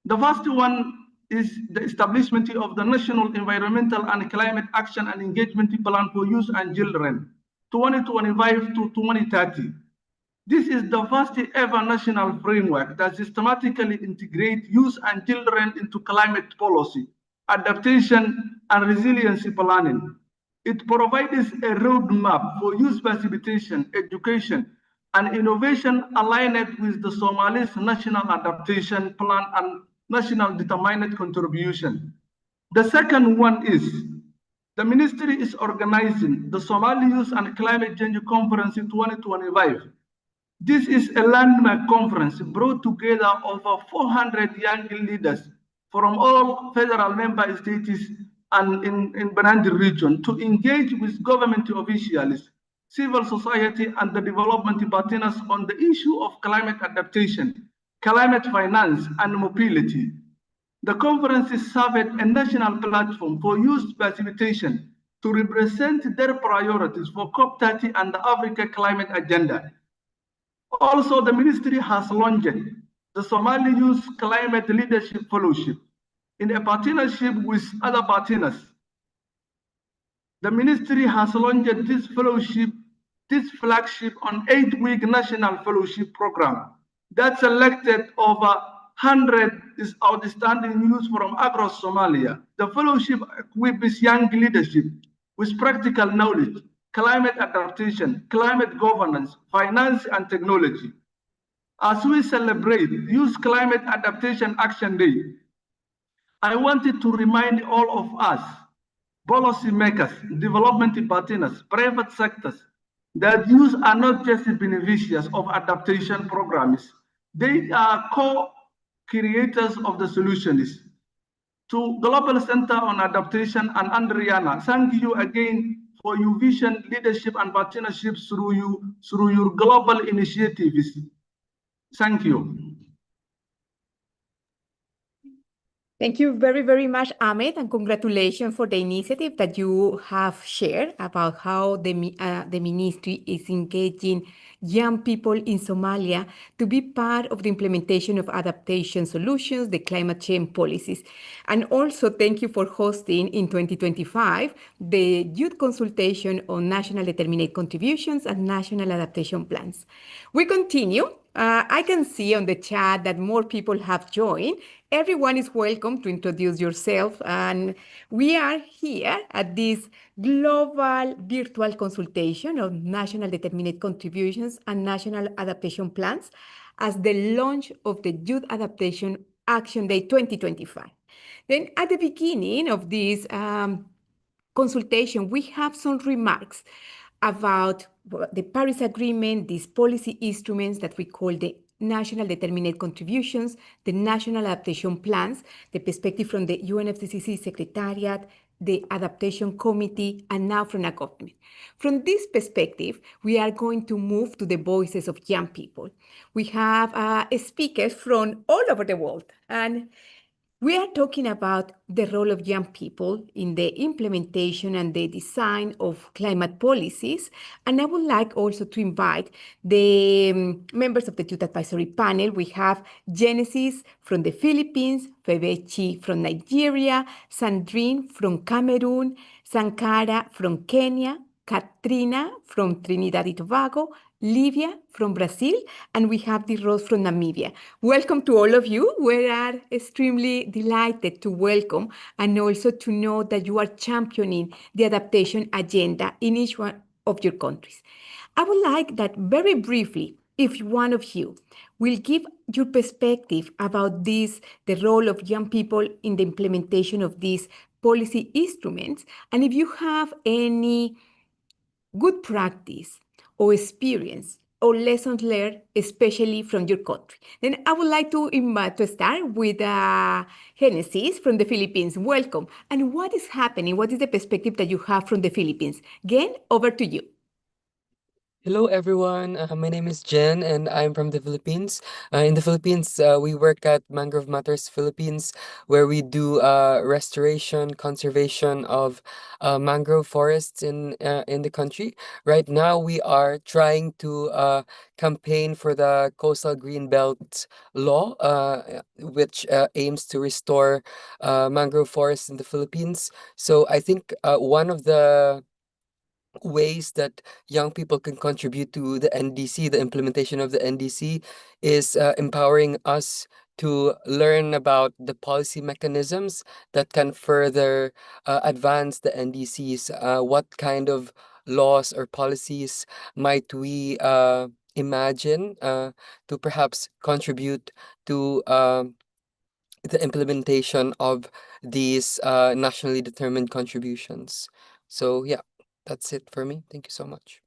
The first one is the establishment of the National Environmental and Climate Action and Engagement Plan for Youth and Children, 2025 to 2030. This is the first ever national framework that systematically integrates youth and children into climate policy, adaptation, and resiliency planning. It provides a roadmap for youth participation, education, and innovation aligned with the Somalis National Adaptation Plan and National Determined Contribution. The second one is the ministry is organizing the Somali Youth and Climate Change Conference in 2025. This is a landmark conference brought together over 400 young leaders from all federal member states and in Banandi region to engage with government officials, civil society, and the development partners on the issue of climate adaptation, climate finance, and mobility. The conference served a national platform for youth participation to represent their priorities for COP30 and the Africa Climate Agenda. Also, the ministry has launched the Somali Youth Climate Leadership Fellowship in a partnership with other partners. The ministry has launched this fellowship, this flagship on 8-week national fellowship program that selected over 100 outstanding youth from across Somalia. The fellowship equips young leadership with practical knowledge, climate adaptation, climate governance, finance, and technology. As we celebrate Youth Climate Adaptation Action Day, I wanted to remind all of us, policymakers, development partners, private sectors, that youth are not just beneficiaries of adaptation programs. They are co-creators of the solutions. To Global Center on Adaptation and Adriana, thank you again for your vision, leadership, and partnerships through your global initiatives. Thank you. Thank you very, very much, Ahmed, and congratulations for the initiative that you have shared about how the ministry is engaging young people in Somalia to be part of the implementation of adaptation solutions, the climate change policies. And also thank you for hosting in 2025 the Youth Consultation on National Determined Contributions and National Adaptation Plans. We continue. I can see on the chat that more people have joined. Everyone is welcome to introduce yourself. And we are here at this global virtual consultation of National Determined Contributions and National Adaptation Plans as the launch of the Youth Adaptation Action Day 2025. Then at the beginning of this consultation, we have some remarks about the Paris Agreement, these policy instruments that we call the National Determined Contributions, the National Adaptation Plans, the perspective from the UNFCCC Secretariat, the Adaptation Committee, and now from a government. From this perspective, we are going to move to the voices of young people. We have speakers from all over the world, and we are talking about the role of young people in the implementation and the design of climate policies. And I would like also to invite the members of the Youth Advisory Panel. We have Genesis from the Philippines, Febechi from Nigeria, Sandrine from Cameroon, Sankara from Kenya, Katrina from Trinidad and Tobago, Livia from Brazil, and we have the Rose from Namibia. Welcome to all of you. We are extremely delighted to welcome and also to know that you are championing the adaptation agenda in each one of your countries. I would like that very briefly, if one of you will give your perspective about this, the role of young people in the implementation of these policy instruments, and if you have any good practice or experience or lessons learned, especially from your country. Then I would like to start with Genesis from the Philippines. Welcome. And what is happening? What is the perspective that you have from the Philippines? Again, over to you. Hello, everyone. My name is Jen, and I'm from the Philippines. In the Philippines, we work at Mangrove Matters Philippines, where we do restoration, conservation of mangrove forests in the country. Right now, we are trying to campaign for the Coastal Greenbelt Law, which aims to restore mangrove forests in the Philippines. So I think one of the ways that young people can contribute to the NDC, the implementation of the NDC, is empowering us to learn about the policy mechanisms that can further advance the NDCs. What kind of laws or policies might we imagine to perhaps contribute to the implementation of these nationally determined contributions? So yeah, that's it for me. Thank you so much.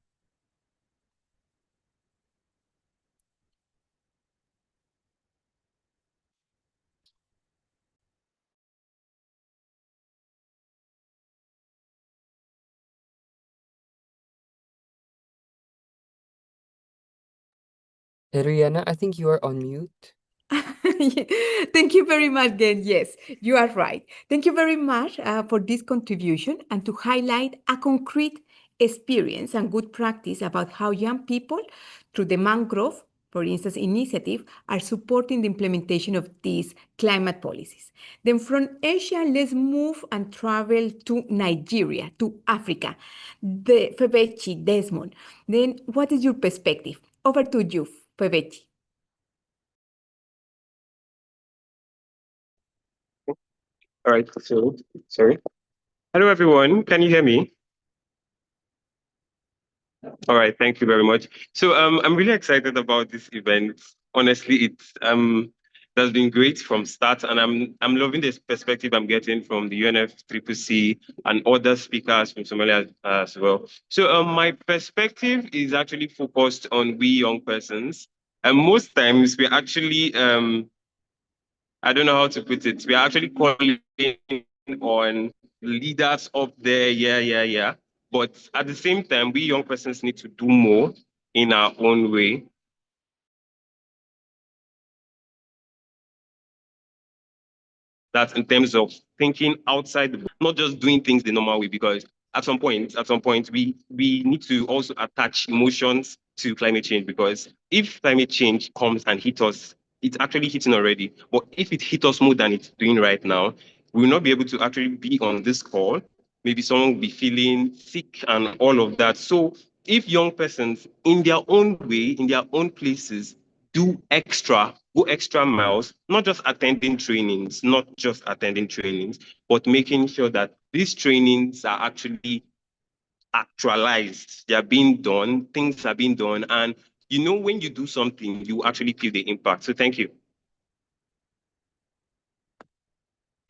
Rihanna, I think you are on mute. Thank you very much, Gen. Yes, you are right. Thank you very much for this contribution and to highlight a concrete experience and good practice about how young people, through the Mangrove, for instance, initiative, are supporting the implementation of these climate policies. Then from Asia, let's move and travel to Nigeria, to Africa. The Febechi, Desmond. Then what is your perspective? Over to you, Febechi. All right, so sorry. Hello, everyone. Can you hear me? All right, thank you very much. So I'm really excited about this event. Honestly, it's that's been great from start, and I'm loving this perspective I'm getting from the UNFCCC and other speakers from Somalia as well. So my perspective is actually focused on we young persons, and most times we're actually I don't know how to put it. We are actually calling on leaders up there, yeah. But at the same time, we young persons need to do more in our own way. That's in terms of thinking outside, not just doing things the normal way, because at some point, we need to also attach emotions to climate change, because if climate change comes and hits us, it's actually hitting already. But if it hits us more than it's doing right now, we will not be able to actually be on this call. Maybe someone will be feeling sick and all of that. So if young persons in their own way, in their own places, go extra miles, not just attending trainings, but making sure that these trainings are actually actualized. They are being done, things are being done. And you know, when you do something, you actually feel the impact. So thank you.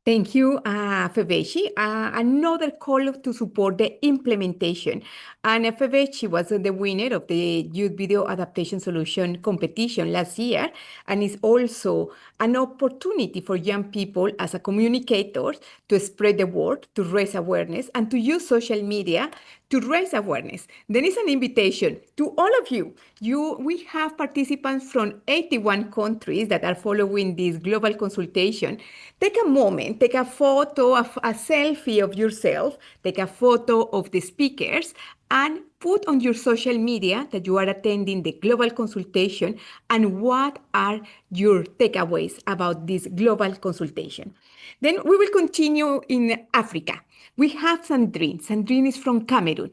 Thank you, Febechi. Another call to support the implementation. And Febechi was the winner of the Youth Video Adaptation Solution competition last year, and is also an opportunity for young people as a communicators to spread the word, to raise awareness, and to use social media to raise awareness. There is an invitation to all of you. We have participants from 81 countries that are following this global consultation. Take a moment, take a photo, a selfie of yourself, take a photo of the speakers, and put on your social media that you are attending the global consultation and what are your takeaways about this global consultation. Then we will continue in Africa. We have Sandrine. Sandrine is from Cameroon.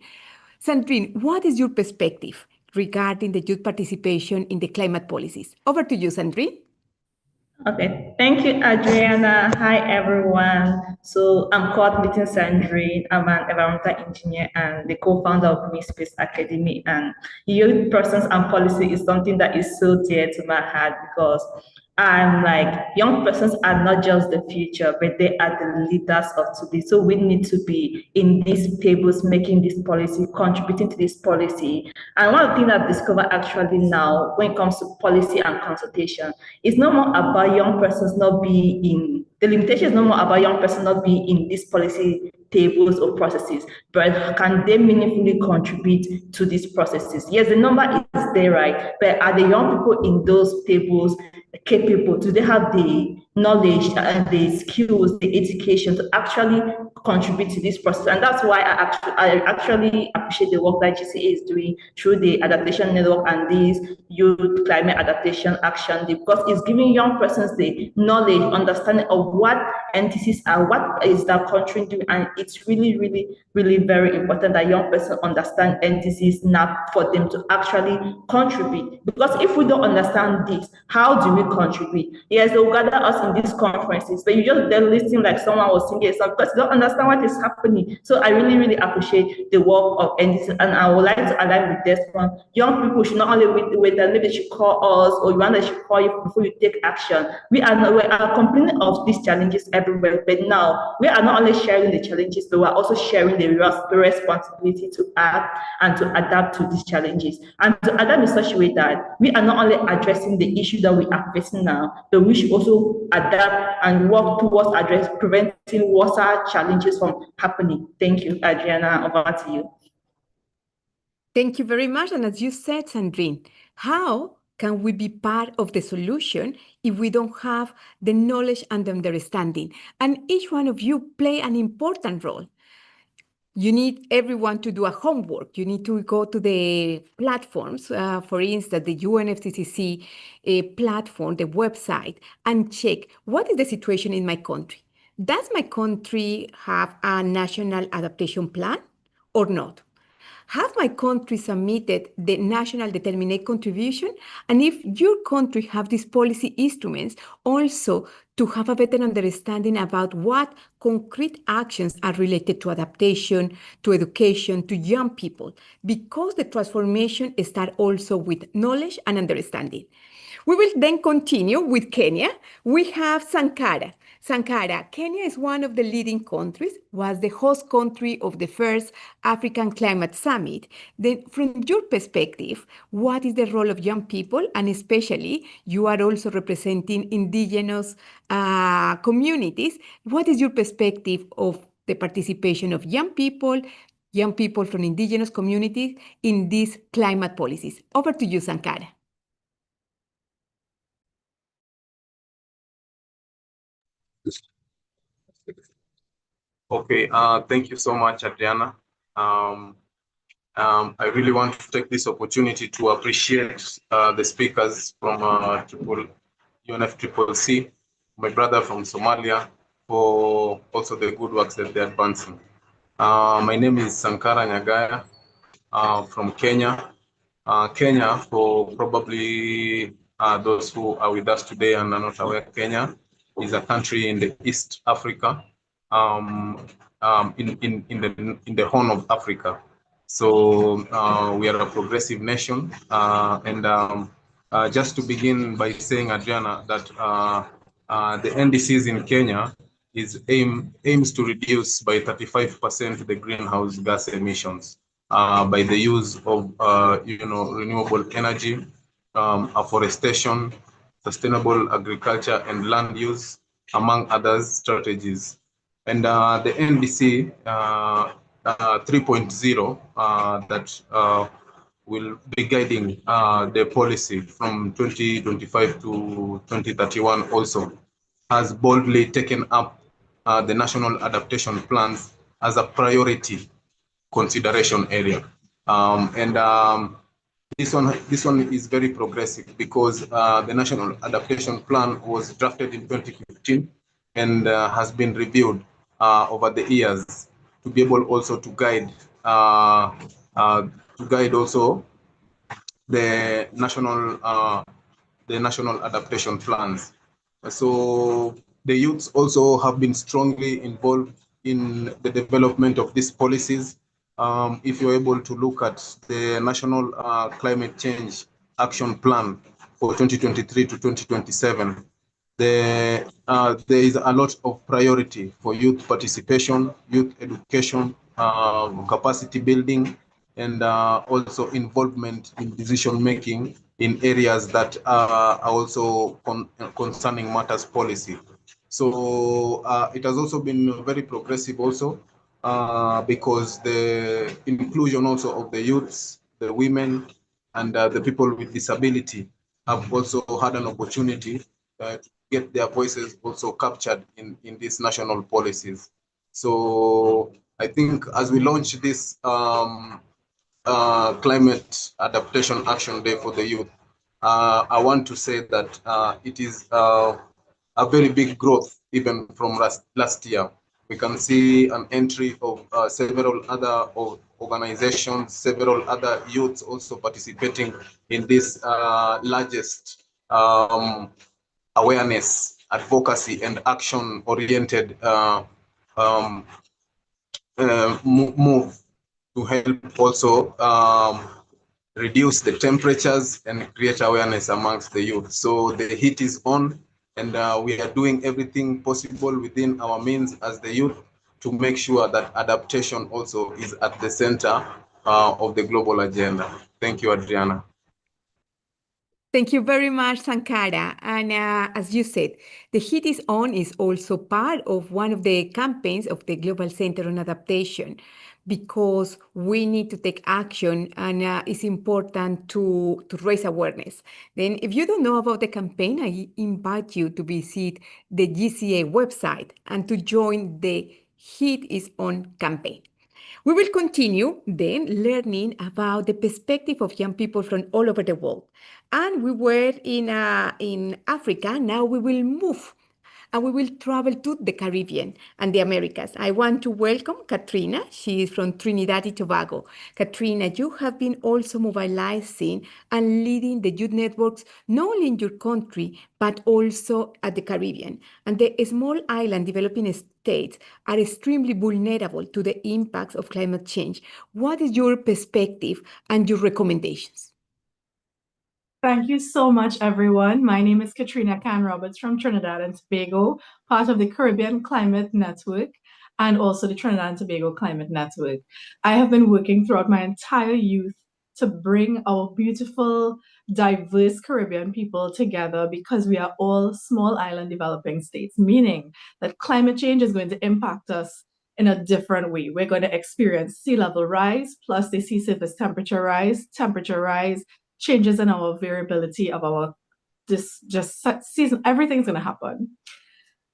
Sandrine, what is your perspective regarding the youth participation in the climate policies? Over to you, Sandrine. Okay, thank you, Adriana. Hi, everyone. So I'm coordinating Sandrine. I'm an environmental engineer and the co-founder of Green Space Academy. And youth persons and policy is something that is so dear to my heart because I'm like, young persons are not just the future, but they are the leaders of today. So we need to be in these tables, making this policy, contributing to this policy. And one of the things I've discovered actually now, when it comes to policy and consultation, it's no more about young persons not being in, the limitation is no more about young persons not being in this policy tables or processes, but can they meaningfully contribute to these processes? Yes, the number is there, right? But are the young people in those tables capable? Do they have the knowledge and the skills, the education to actually contribute to this process? And that's why I actually appreciate the work that GCA is doing through the Adaptation Network and this Youth Climate Adaptation Action Day, because it's giving young persons the knowledge, understanding of what NDCs are, what is that country doing, and it's really, really, really very important that young person understand NDCs now for them to actually contribute. Because if we don't understand this, how do we contribute? Yes, they'll gather us in these conferences, but you just then listen like someone was singing a song because you don't understand what is happening. So I really, really appreciate the work of NDCs, and I would like to align with this one. Young people should not only wait that maybe they should call us or you want they should call you before you take action. We are complaining of these challenges everywhere, but now we are not only sharing the challenges, but we're also sharing the responsibility to act and to adapt to these challenges, and to adapt in such a way that we are not only addressing the issue that we are facing now, but we should also adapt and work towards preventing water challenges from happening. Thank you, Adriana. Over to you. Thank you very much. And as you said, Sandrine, how can we be part of the solution if we don't have the knowledge and the understanding? And each one of you play an important role. You need everyone to do a homework. You need to go to the platforms, for instance, the UNFCCC platform, the website, and check what is the situation in my country. Does my country have a national adaptation plan or not? Have my country submitted the national determinate contribution? And if your country have these policy instruments, also to have a better understanding about what concrete actions are related to adaptation, to education, to young people, because the transformation starts also with knowledge and understanding. We will then continue with Kenya. We have Sankara. Sankara, Kenya is one of the leading countries, was the host country of the first African Climate Summit. Then, from your perspective, what is the role of young people? And especially, you are also representing indigenous communities. What is your perspective of the participation of young people from indigenous communities in these climate policies? Over to you, Sankara. Okay, thank you so much, Adriana. I really want to take this opportunity to appreciate the speakers from UNFCCC, my brother from Somalia, for also the good works that they're advancing. My name is Sankara Nyagaya from Kenya. Kenya, for probably those who are with us today and are not aware, Kenya is a country in the East Africa, in the Horn of Africa. So we are a progressive nation, and just to begin by saying, Adriana, that the NDCs in Kenya aims to reduce by 35% the greenhouse gas emissions by the use of renewable energy, afforestation, sustainable agriculture, and land use, among other strategies. And the NDC 3.0 that will be guiding the policy from 2025 to 2031 also has boldly taken up the national adaptation plans as a priority consideration area. This one is very progressive because the National Adaptation Plan was drafted in 2015 and has been reviewed over the years to be able also to guide also the national adaptation plans. So the youths also have been strongly involved in the development of these policies. If you're able to look at the National Climate Change Action Plan for 2023 to 2027, there is a lot of priority for youth participation, youth education, capacity building, and also involvement in decision making in areas that are also concerning matters policy. So it has also been very progressive also because the inclusion also of the youths, the women, and the people with disability have also had an opportunity to get their voices also captured in these national policies. So I think as we launch this Climate Adaptation Action Day for the youth, I want to say that it is a very big growth even from last year. We can see an entry of several other organizations, several other youths also participating in this largest awareness, advocacy, and action-oriented move to help also reduce the temperatures and create awareness amongst the youth. So the heat is on, and we are doing everything possible within our means as the youth to make sure that adaptation also is at the center of the global agenda. Thank you, Adriana. Thank you very much, Sankara. And as you said, the Heat is On is also part of one of the campaigns of the Global Center on Adaptation, because we need to take action, and it's important to raise awareness. Then if you don't know about the campaign, I invite you to visit the GCA website and to join the Heat is On campaign. We will continue then learning about the perspective of young people from all over the world. And we were in Africa. Now we will move and we will travel to the Caribbean and the Americas. I want to welcome Katrina. She is from Trinidad and Tobago. Katrina, you have been also mobilizing and leading the youth networks, not only in your country, but also at the Caribbean. And the small island developing states are extremely vulnerable to the impacts of climate change. What is your perspective and your recommendations? Thank you so much, everyone. My name is Katrina Can Roberts from Trinidad and Tobago, part of the Caribbean Climate Network and also the Trinidad and Tobago Climate Network. I have been working throughout my entire youth to bring our beautiful, diverse Caribbean people together because we are all small island developing states, meaning that climate change is going to impact us in a different way. We're going to experience sea level rise, plus the sea surface temperature rise, changes in our variability of our just season. Everything's going to happen.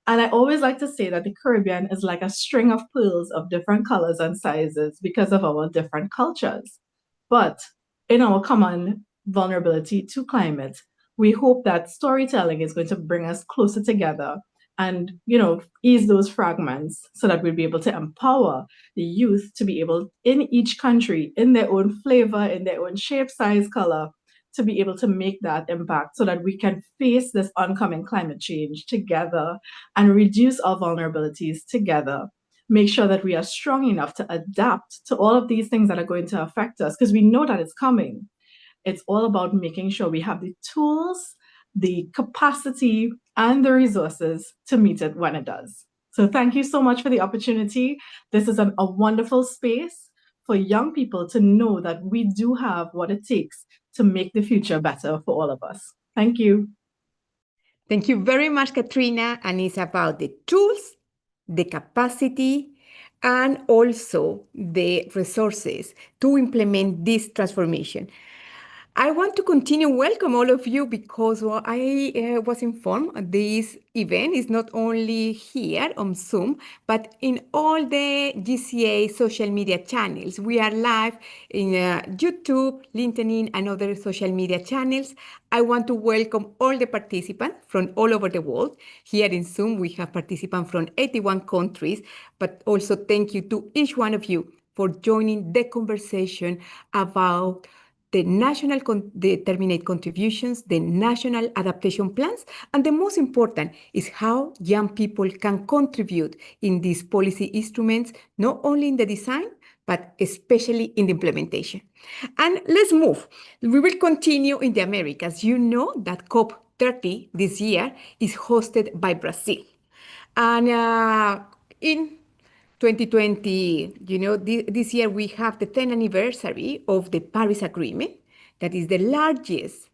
And I always like to say that the Caribbean is like a string of pearls of different colors and sizes because of our different cultures. But in our common vulnerability to climate, we hope that storytelling is going to bring us closer together and, ease those fragments so that we'll be able to empower the youth to be able, in each country, in their own flavor, in their own shape, size, color, to be able to make that impact so that we can face this oncoming climate change together and reduce our vulnerabilities together. Make sure that we are strong enough to adapt to all of these things that are going to affect us because we know that it's coming. It's all about making sure we have the tools, the capacity, and the resources to meet it when it does. So thank you so much for the opportunity. This is a wonderful space for young people to know that we do have what it takes to make the future better for all of us. Thank you. Thank you very much, Katrina. And it's about the tools, the capacity, and also the resources to implement this transformation. I want to continue welcome all of you because I was informed this event is not only here on Zoom, but in all the GCA social media channels. We are live in YouTube, LinkedIn, and other social media channels. I want to welcome all the participants from all over the world. Here in Zoom, we have participants from 81 countries, but also thank you to each one of you for joining the conversation about the national determinate contributions, the national adaptation plans, and the most important is how young people can contribute in these policy instruments, not only in the design, but especially in the implementation. And let's move. We will continue in the Americas. You know that COP30 this year is hosted by Brazil. And in 2020, this year we have the 10th anniversary of the Paris Agreement, that is the largest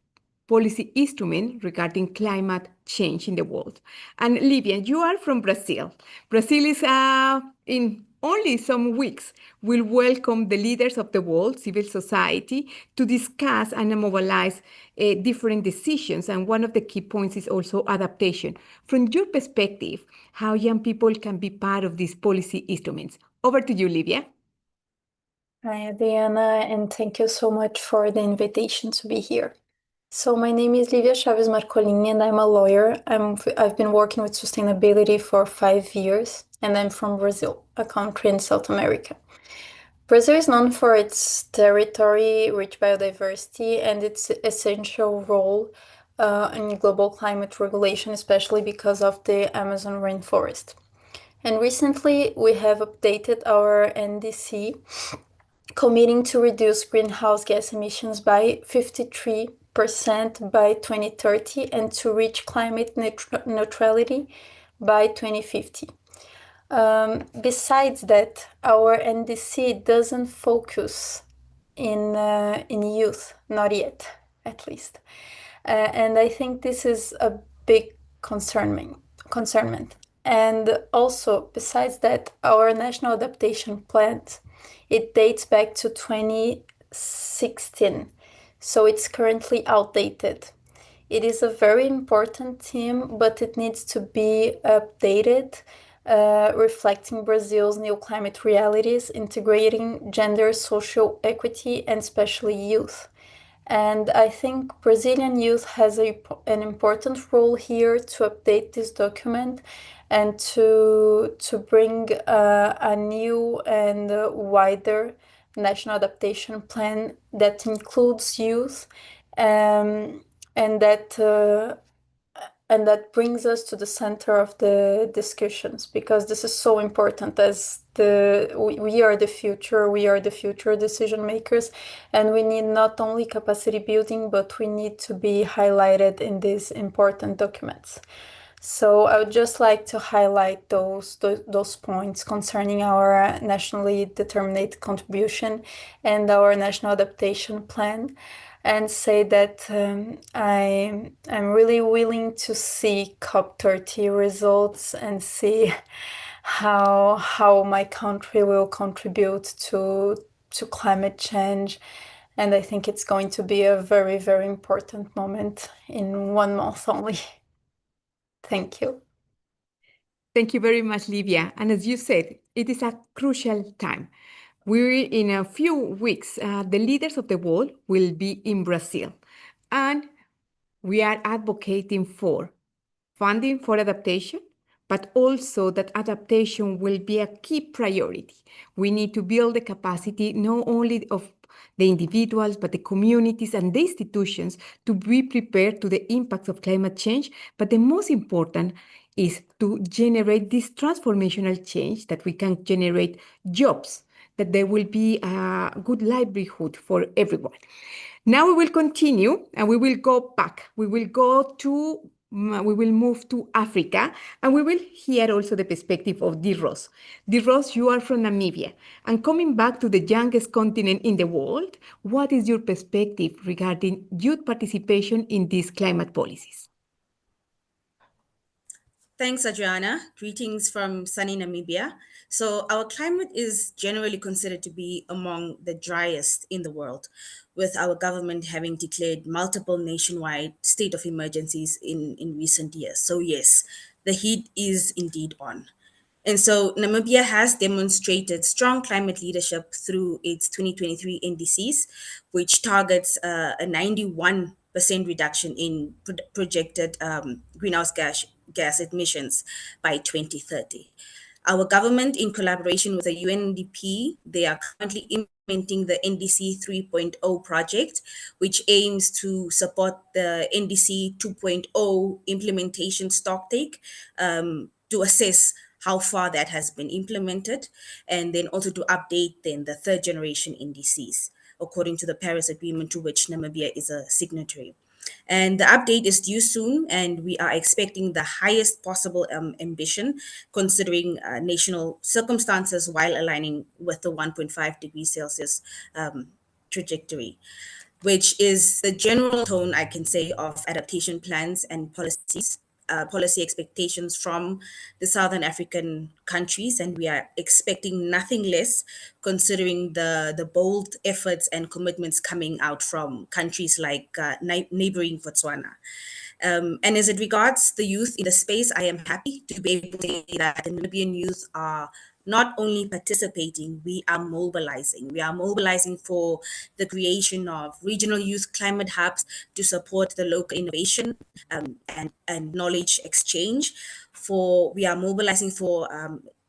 policy instrument regarding climate change in the world. And Livia, you are from Brazil. Brazil is in only some weeks, we'll welcome the leaders of the world, civil society, to discuss and mobilize different decisions. And one of the key points is also adaptation. From your perspective, how young people can be part of these policy instruments. Over to you, Livia. Hi, Adriana, and thank you so much for the invitation to be here. So my name is Livia Chaves Marcolini, and I'm a lawyer. I've been working with sustainability for 5 years, and I'm from Brazil, a country in South America. Brazil is known for its territory, rich biodiversity, and its essential role in global climate regulation, especially because of the Amazon rainforest. And recently, we have updated our NDC, committing to reduce greenhouse gas emissions by 53% by 2030 and to reach climate neutrality by 2050. Besides that, our NDC doesn't focus in youth, not yet, at least. And I think this is a big concernment. And also, besides that, our national adaptation plan, it dates back to 2016, so it's currently outdated. It is a very important theme, but it needs to be updated, reflecting Brazil's new climate realities, integrating gender, social equity, and especially youth. And I think Brazilian youth has an important role here to update this document and to bring a new and wider national adaptation plan that includes youth, and that brings us to the center of the discussions, because this is so important, as we are the future decision makers, and we need not only capacity building, but we need to be highlighted in these important documents. So I would just like to highlight those points concerning our nationally determined contribution and our national adaptation plan, and say that I'm really willing to see COP30 results and see how my country will contribute to climate change. And I think it's going to be a very, very important moment in 1 month only. Thank you. Thank you very much, Livia. And as you said, it is a crucial time. In a few weeks, the leaders of the world will be in Brazil. And we are advocating for funding for adaptation, but also that adaptation will be a key priority. We need to build the capacity not only of the individuals, but the communities and the institutions to be prepared to the impacts of climate change. But the most important is to generate this transformational change, that we can generate jobs, that there will be a good livelihood for everyone. Now we will continue and we will go back. We will move to Africa, and we will hear also the perspective of Ross. Ross, you are from Namibia, and coming back to the youngest continent in the world, what is your perspective regarding youth participation in these climate policies? Thanks, Adriana. Greetings from sunny Namibia. So our climate is generally considered to be among the driest in the world, with our government having declared multiple nationwide state of emergencies in recent years. So yes, the heat is indeed on. And so Namibia has demonstrated strong climate leadership through its 2023 NDCs, which targets a 91% reduction in projected greenhouse gas emissions by 2030. Our government, in collaboration with the UNDP, they are currently implementing the NDC 3.0 project, which aims to support the NDC 2.0 implementation stocktake, to assess how far that has been implemented, and then also to update then the third generation NDCs, according to the Paris Agreement, to which Namibia is a signatory. And the update is due soon, and we are expecting the highest possible ambition, considering national circumstances, while aligning with the 1.5 degrees Celsius trajectory, which is the general tone, I can say, of adaptation plans and policies. policy expectations from the Southern African countries, and we are expecting nothing less considering the bold efforts and commitments coming out from countries like neighboring Botswana. And as it regards the youth in the space, I am happy to be able to say that the Namibian youth are not only participating, we are mobilizing. We are mobilizing for the creation of regional youth climate hubs to support the local innovation and knowledge exchange. We are mobilizing for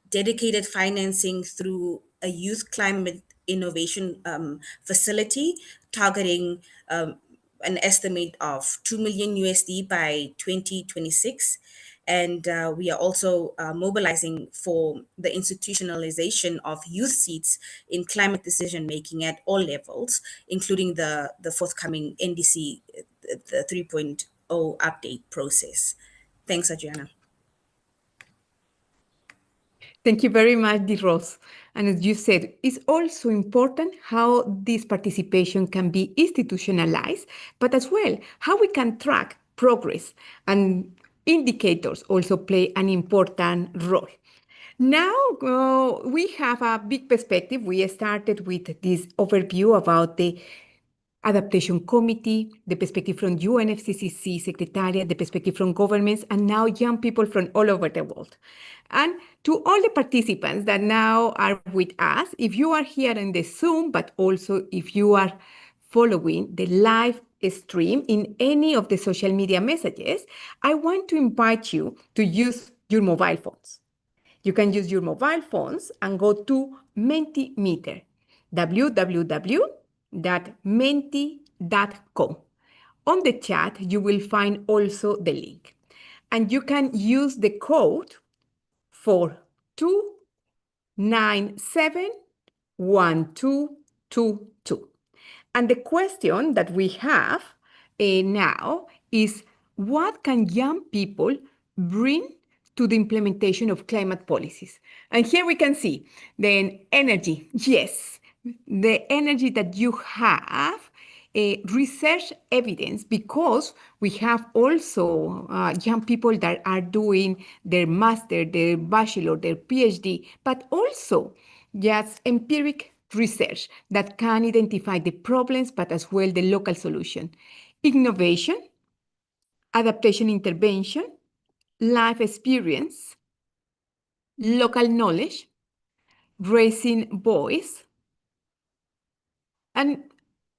dedicated financing through a youth climate innovation facility targeting an estimate of 2 million USD by 2026. And we are also mobilizing for the institutionalization of youth seats in climate decision making at all levels, including the forthcoming NDC, the 3.0 update process. Thanks, Adriana. Thank you very much, Rose. And as you said, it's also important how this participation can be institutionalized, but as well, how we can track progress, and indicators also play an important role. Now we have a big perspective. We started with this overview about the Adaptation Committee, the perspective from UNFCCC Secretariat, the perspective from governments, and now young people from all over the world. And to all the participants that now are with us, if you are here in the Zoom, but also if you are following the live stream in any of the social media messages, I want to invite you to use your mobile phones. You can use your mobile phones and go to Mentimeter, www.menti.com. On the chat, you will find also the link. And you can use the code for 2971222. And the question that we have now is, what can young people bring to the implementation of climate policies? And here we can see the energy. Yes, the energy that you have, research evidence, because we have also young people that are doing their master, their bachelor, their PhD, but also just empiric research that can identify the problems, but as well the local solution. Innovation, adaptation intervention, life experience, local knowledge, raising voice, and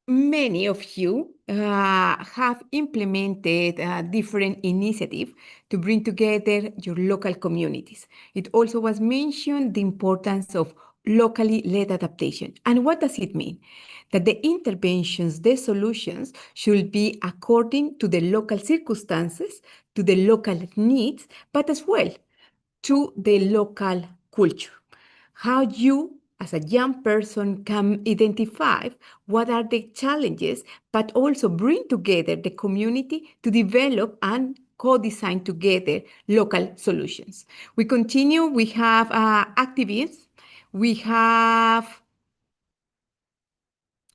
many of you have implemented different initiatives to bring together your local communities. It also was mentioned the importance of locally led adaptation. And what does it mean? That the interventions, the solutions should be according to the local circumstances, to the local needs, but as well to the local culture. How you, as a young person, can identify what are the challenges, but also bring together the community to develop and co-design together local solutions. We continue, we have activists, we have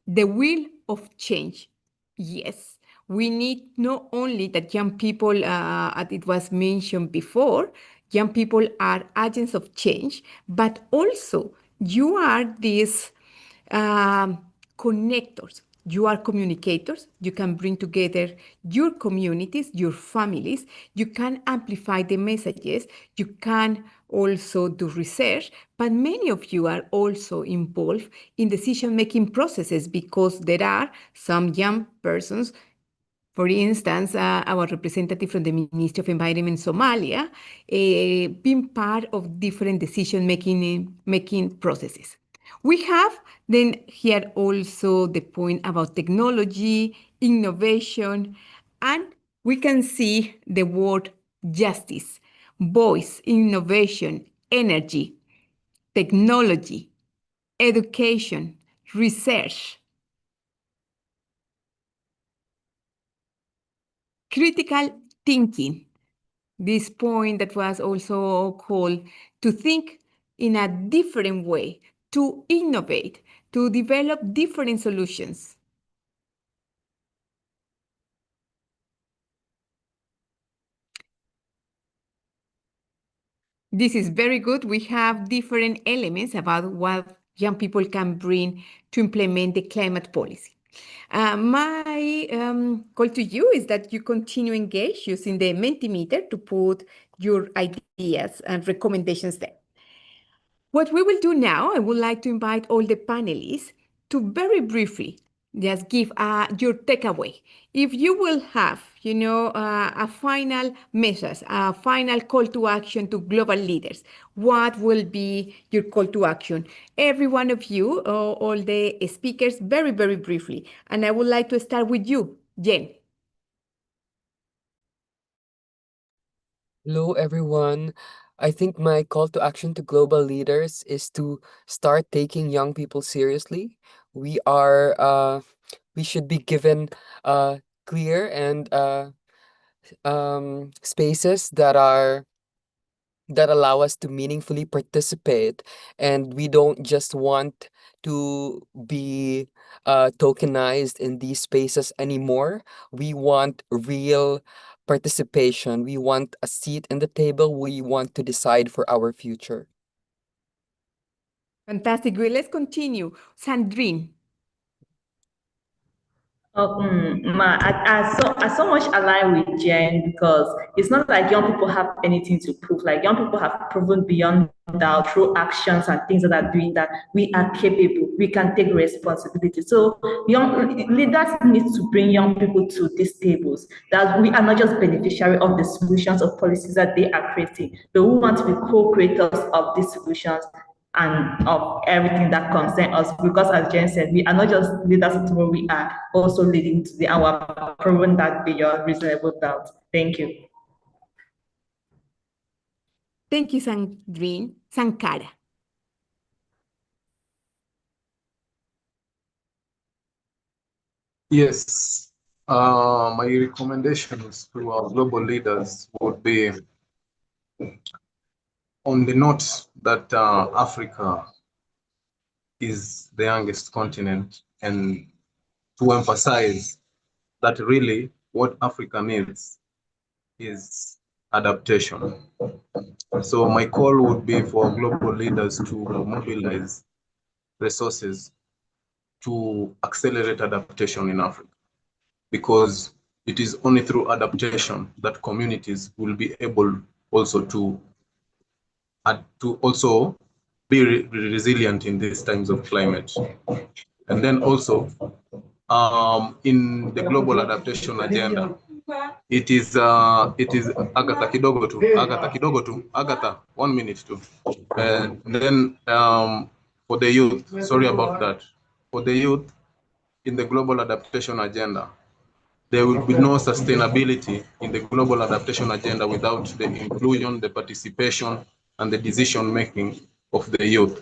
the will of change. Yes, we need not only that young people, as it was mentioned before, young people are agents of change, but also you are these connectors. You are communicators. You can bring together your communities, your families. You can amplify the messages. You can also do research, but many of you are also involved in decision-making processes because there are some young persons. For instance, our representative from the Ministry of Environment, Somalia, being part of different decision-making processes. We have then here also the point about technology, innovation, and we can see the word justice, voice, innovation, energy, technology, education, research, critical thinking. This point that was also called to think in a different way, to innovate, to develop different solutions. This is very good. We have different elements about what young people can bring to implement the climate policy. My call to you is that you continue engage using the Mentimeter to put your ideas and recommendations there. What we will do now, I would like to invite all the panelists to very briefly just give your takeaway. If you will have, a final message, a final call to action to global leaders, what will be your call to action? Every one of you, all the speakers, very, very briefly. And I would like to start with you, Jen. Hello, everyone. I think my call to action to global leaders is to start taking young people seriously. We should be given clear and spaces that allow us to meaningfully participate, and we don't just want to be tokenized in these spaces anymore. We want real participation. We want a seat in the table. We want to decide for our future. Fantastic. Well, let's continue. Sandrine. I so much align with Jen because it's not like young people have anything to prove. Like young people have proven beyond doubt through actions and things that are doing that we are capable. We can take responsibility. So young leaders need to bring young people to these tables. That we are not just beneficiary of the solutions or policies that they are creating, but we want to be co-creators of these solutions and of everything that concerns us. Because as Jen said, we are not just leaders of tomorrow, we are also leading to the hour, proven that beyond reasonable doubt. Thank you. Thank you, Sandrine. Sankara. Yes, my recommendations to our global leaders would be on the note that Africa is the youngest continent, and to emphasize that really what Africa needs is adaptation. So my call would be for global leaders to mobilize resources to accelerate adaptation in Africa, because it is only through adaptation that communities will be able also to also be resilient in these times of climate. And then also in the global adaptation agenda, it is Agatha Agatha 1 minute too. And then for the youth, sorry about that, for the youth in the global adaptation agenda, there will be no sustainability in the global adaptation agenda without the inclusion, the participation, and the decision making of the youth.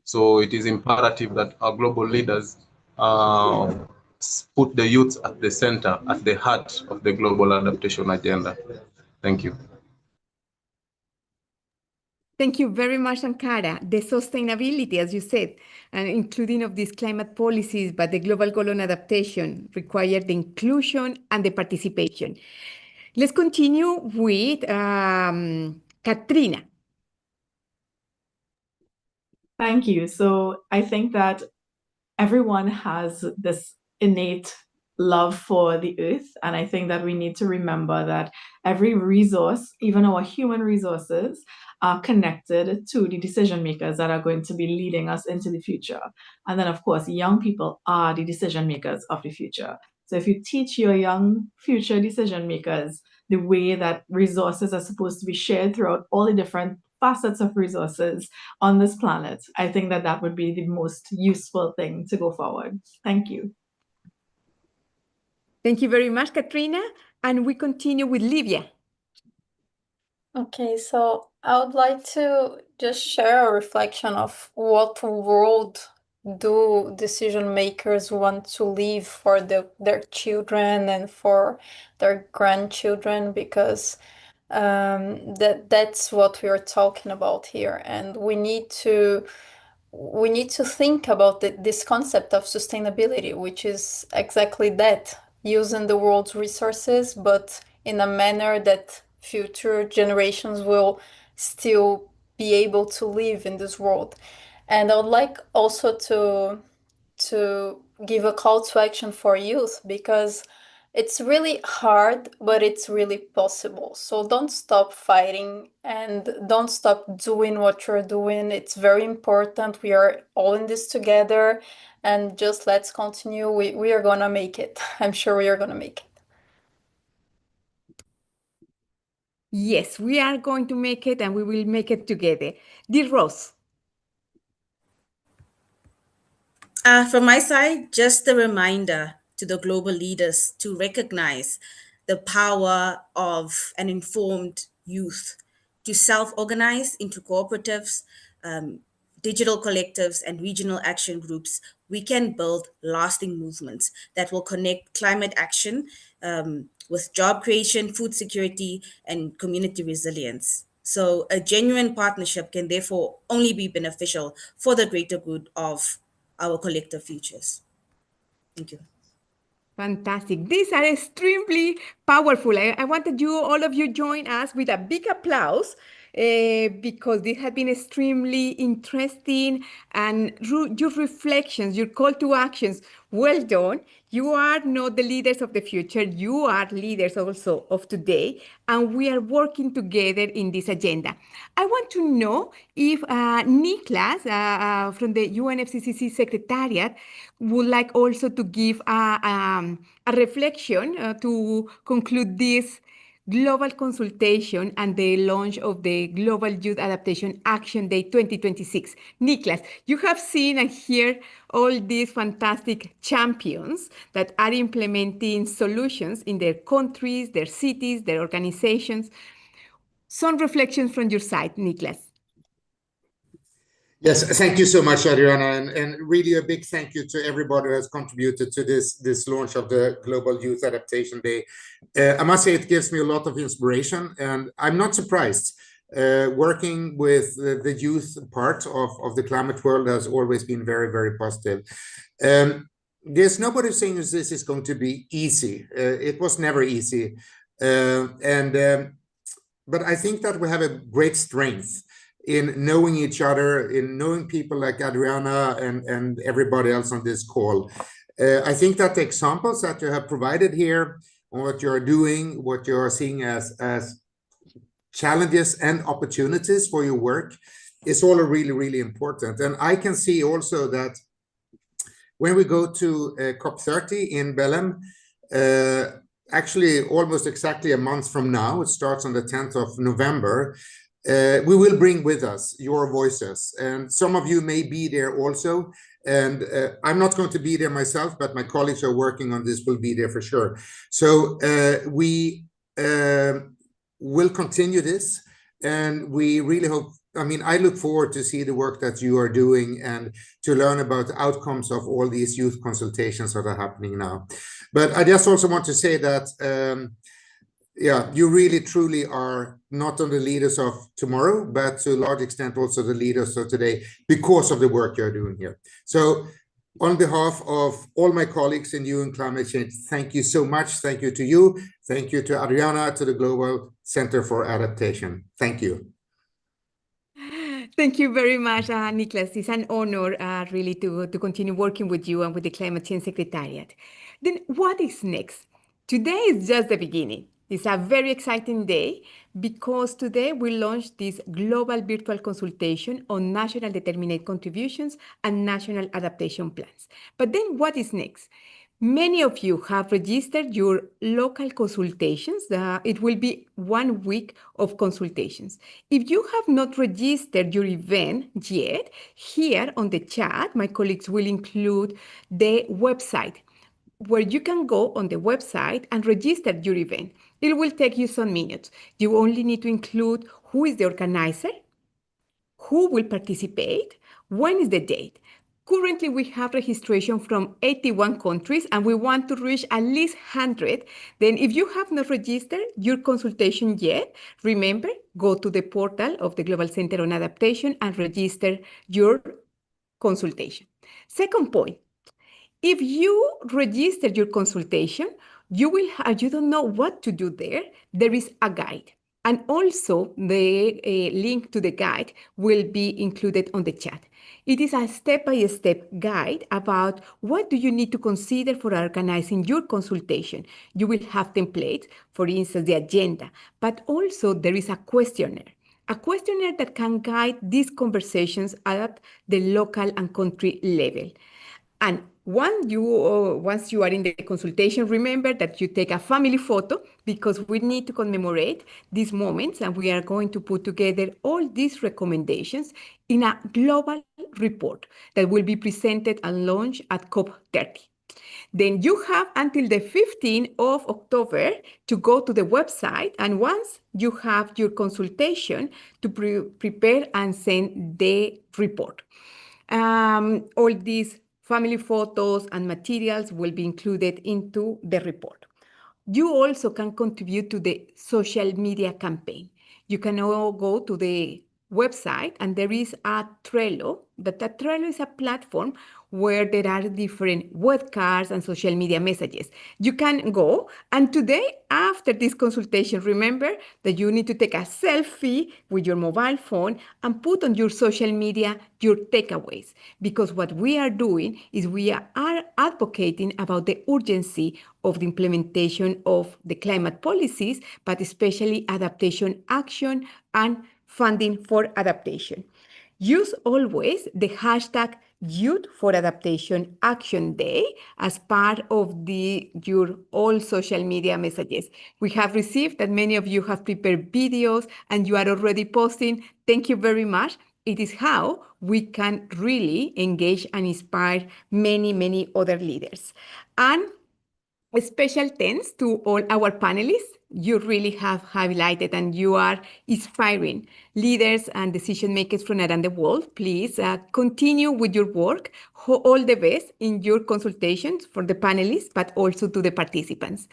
So it is imperative that our global leaders put the youth at the center, at the heart of the global adaptation agenda. Thank you. Thank you very much, Sankara. The sustainability, as you said, and including of these climate policies, but the global goal on adaptation require the inclusion and the participation. Let's continue with Katrina. Thank you. So I think that everyone has this innate love for the earth. And I think that we need to remember that every resource, even our human resources, are connected to the decision makers that are going to be leading us into the future. And then, of course, young people are the decision makers of the future. So if you teach your young future decision makers the way that resources are supposed to be shared throughout all the different facets of resources on this planet, I think that that would be the most useful thing to go forward. Thank you. Thank you very much, Katrina. And we continue with Livia. Okay, so I would like to just share a reflection of what world do decision makers want to leave for their children and for their grandchildren, because that's what we are talking about here, and we need to think about this concept of sustainability, which is exactly that, using the world's resources, but in a manner that future generations will still be able to live in this world. And I would like also to give a call to action for youth, because it's really hard, but it's really possible. So don't stop fighting and don't stop doing what you're doing. It's very important. We are all in this together, and just let's continue. We are gonna make it. I'm sure we are gonna make it. Yes, we are going to make it, and we will make it together. Dear Rose. From my side, just a reminder to the global leaders to recognize the power of an informed youth, to self-organize into cooperatives, digital collectives, and regional action groups. We can build lasting movements that will connect climate action with job creation, food security, and community resilience. So a genuine partnership can therefore only be beneficial for the greater good of our collective futures. Thank you. Fantastic. These are extremely powerful. I wanted you, all of you, join us with a big applause because this has been extremely interesting, and your reflections, your call to actions, well done. You are not the leaders of the future. You are leaders also of today, and we are working together in this agenda. I want to know if Niklas from the UNFCCC Secretariat would like also to give a reflection to conclude this global consultation and the launch of the Global Youth Adaptation Action Day 2026. Niklas, you have seen and heard all these fantastic champions that are implementing solutions in their countries, their cities, their organizations. Some reflections from your side, Niklas. Yes, thank you so much, Adriana, and really a big thank you to everybody who has contributed to this launch of the Global Youth Adaptation Day. I must say it gives me a lot of inspiration, and I'm not surprised. Working with the youth part of the climate world has always been very, very positive. There's nobody saying this is going to be easy. It was never easy. But I think that we have a great strength in knowing each other, in knowing people like Adriana and everybody else on this call. I think that the examples that you have provided here on what you're doing, what you're seeing as challenges and opportunities for your work is all really, really important. And I can see also that when we go to COP30 in Belém, actually almost exactly a month from now, it starts on the 10th of November, we will bring with us your voices, and some of you may be there also. And I'm not going to be there myself, but my colleagues who are working on this will be there for sure. So we will continue this, and we really hope. I mean, I look forward to see the work that you are doing and to learn about the outcomes of all these youth consultations that are happening now. But I just also want to say that. Yeah, you really truly are not only the leaders of tomorrow, but to a large extent also the leaders of today because of the work you're doing here. So on behalf of all my colleagues in UN Climate Change, thank you so much. Thank you to you. Thank you to Adriana, to the Global Center for Adaptation. Thank you. Thank you very much, Niklas. It's an honor really to continue working with you and with the Climate Change Secretariat. Then what is next? Today is just the beginning. It's a very exciting day because today we launched this global virtual consultation on national determinate contributions and national adaptation plans. But then what is next? Many of you have registered your local consultations. It will be 1 week of consultations. If you have not registered your event yet, here on the chat, my colleagues will include the website where you can go on the website and register your event. It will take you some minutes. You only need to include who is the organizer, who will participate, when is the date. Currently, we have registration from 81 countries, and we want to reach at least 100. Then if you have not registered your consultation yet, remember, go to the portal of the Global Center on Adaptation and register your consultation. Second point, if you register your consultation, you don't know what to do there. There is a guide. And also the link to the guide will be included on the chat. It is a step-by-step guide about what do you need to consider for organizing your consultation. You will have templates, for instance, the agenda, but also there is a questionnaire that can guide these conversations at the local and country level. And once you are in the consultation, remember that you take a family photo because we need to commemorate these moments, and we are going to put together all these recommendations in a global report that will be presented and launched at COP30. Then you have until the 15th of October to go to the website, and once you have your consultation, to prepare and send the report. All these family photos and materials will be included into the report. You also can contribute to the social media campaign. You can all go to the website, and there is a Trello. But a Trello is a platform where there are different web cards and social media messages. You can go, and today, after this consultation, remember that you need to take a selfie with your mobile phone and put on your social media your takeaways. Because what we are doing is we are advocating about the urgency of the implementation of the climate policies, but especially adaptation action and funding for adaptation. Use always the hashtag Youth for Adaptation Action Day as part of your all social media messages. We have received that many of you have prepared videos and you are already posting. Thank you very much. It is how we can really engage and inspire many, many other leaders. And a special thanks to all our panelists. You really have highlighted and you are inspiring leaders and decision makers from around the world. Please continue with your work. All the best in your consultations for the panelists, but also to the participants.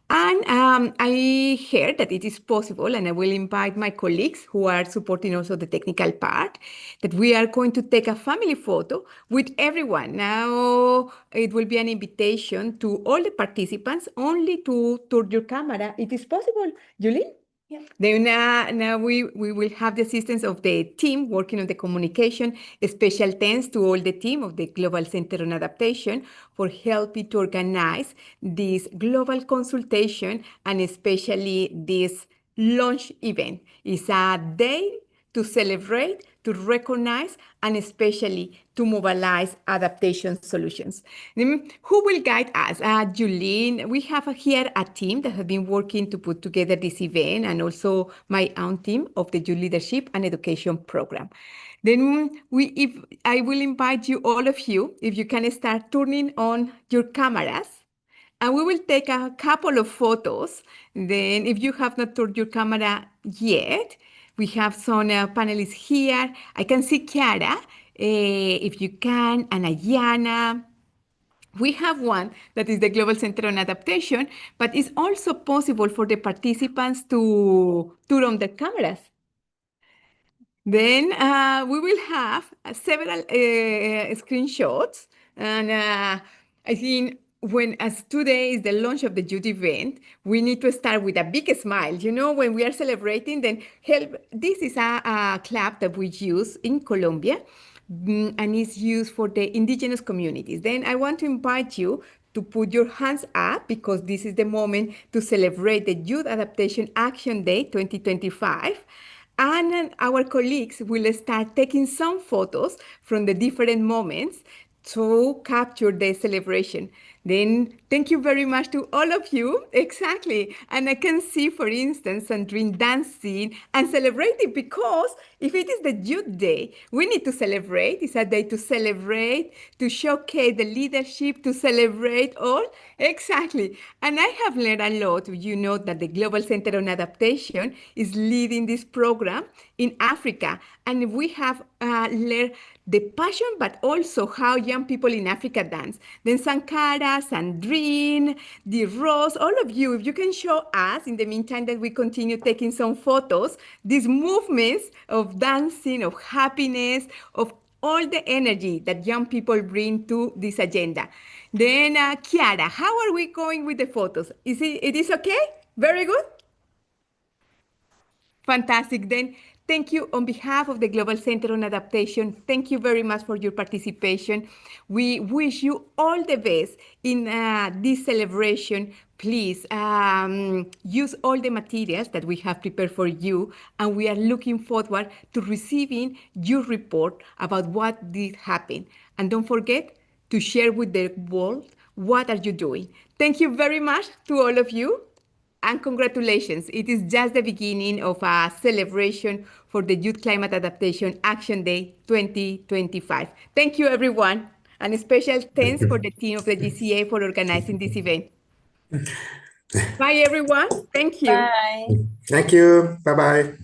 And I heard that it is possible, and I will invite my colleagues who are supporting also the technical part, that we are going to take a family photo with everyone. Now, it will be an invitation to all the participants only to turn your camera. It is possible, Julie? Yeah. Then now we will have the assistance of the team working on the communication. A special thanks to all the team of the Global Center on Adaptation for helping to organize this global consultation and especially this launch event. It's a day to celebrate, to recognize, and especially to mobilize adaptation solutions. Who will guide us? Julene, we have here a team that has been working to put together this event, and also my own team of the Youth Leadership and Education Program. Then I will invite you, all of you, if you can start turning on your cameras, and we will take a couple of photos. Then if you have not turned your camera yet, we have some panelists here. I can see Chiara, if you can, and Ayana. We have one that is the Global Center on Adaptation, but it's also possible for the participants to turn on their cameras. Then we will have several screenshots, and I think as today is the launch of the youth event, we need to start with a big smile. You know, when we are celebrating, then this is a clap that we use in Colombia, and it's used for the indigenous communities. Then I want to invite you to put your hands up because this is the moment to celebrate the Youth Adaptation Action Day 2025. And our colleagues will start taking some photos from the different moments to capture the celebration. Then thank you very much to all of you. Exactly. And I can see, for instance, Sandrine dancing and celebrating, because if it is the Youth Day, we need to celebrate. It's a day to celebrate, to showcase the leadership, to celebrate all. Exactly. And I have learned a lot. You know that the Global Center on Adaptation is leading this program in Africa. And we have learned the passion, but also how young people in Africa dance. Then Sankara, Sandrine, the Rose, all of you, if you can show us in the meantime that we continue taking some photos, these movements of dancing, of happiness, of all the energy that young people bring to this agenda. Then Chiara, how are we going with the photos? It is okay? Very good? Fantastic. Then thank you on behalf of the Global Center on Adaptation. Thank you very much for your participation. We wish you all the best in this celebration. Please use all the materials that we have prepared for you, and we are looking forward to receiving your report about what did happen. And don't forget to share with the world what are you doing. Thank you very much to all of you. And congratulations, it is just the beginning of a celebration for the Youth Climate Adaptation Action Day 2025. Thank you, everyone. And a special thanks for the team of the GCA for organizing this event. Bye, everyone. Thank you. Bye. Thank you. Bye-bye.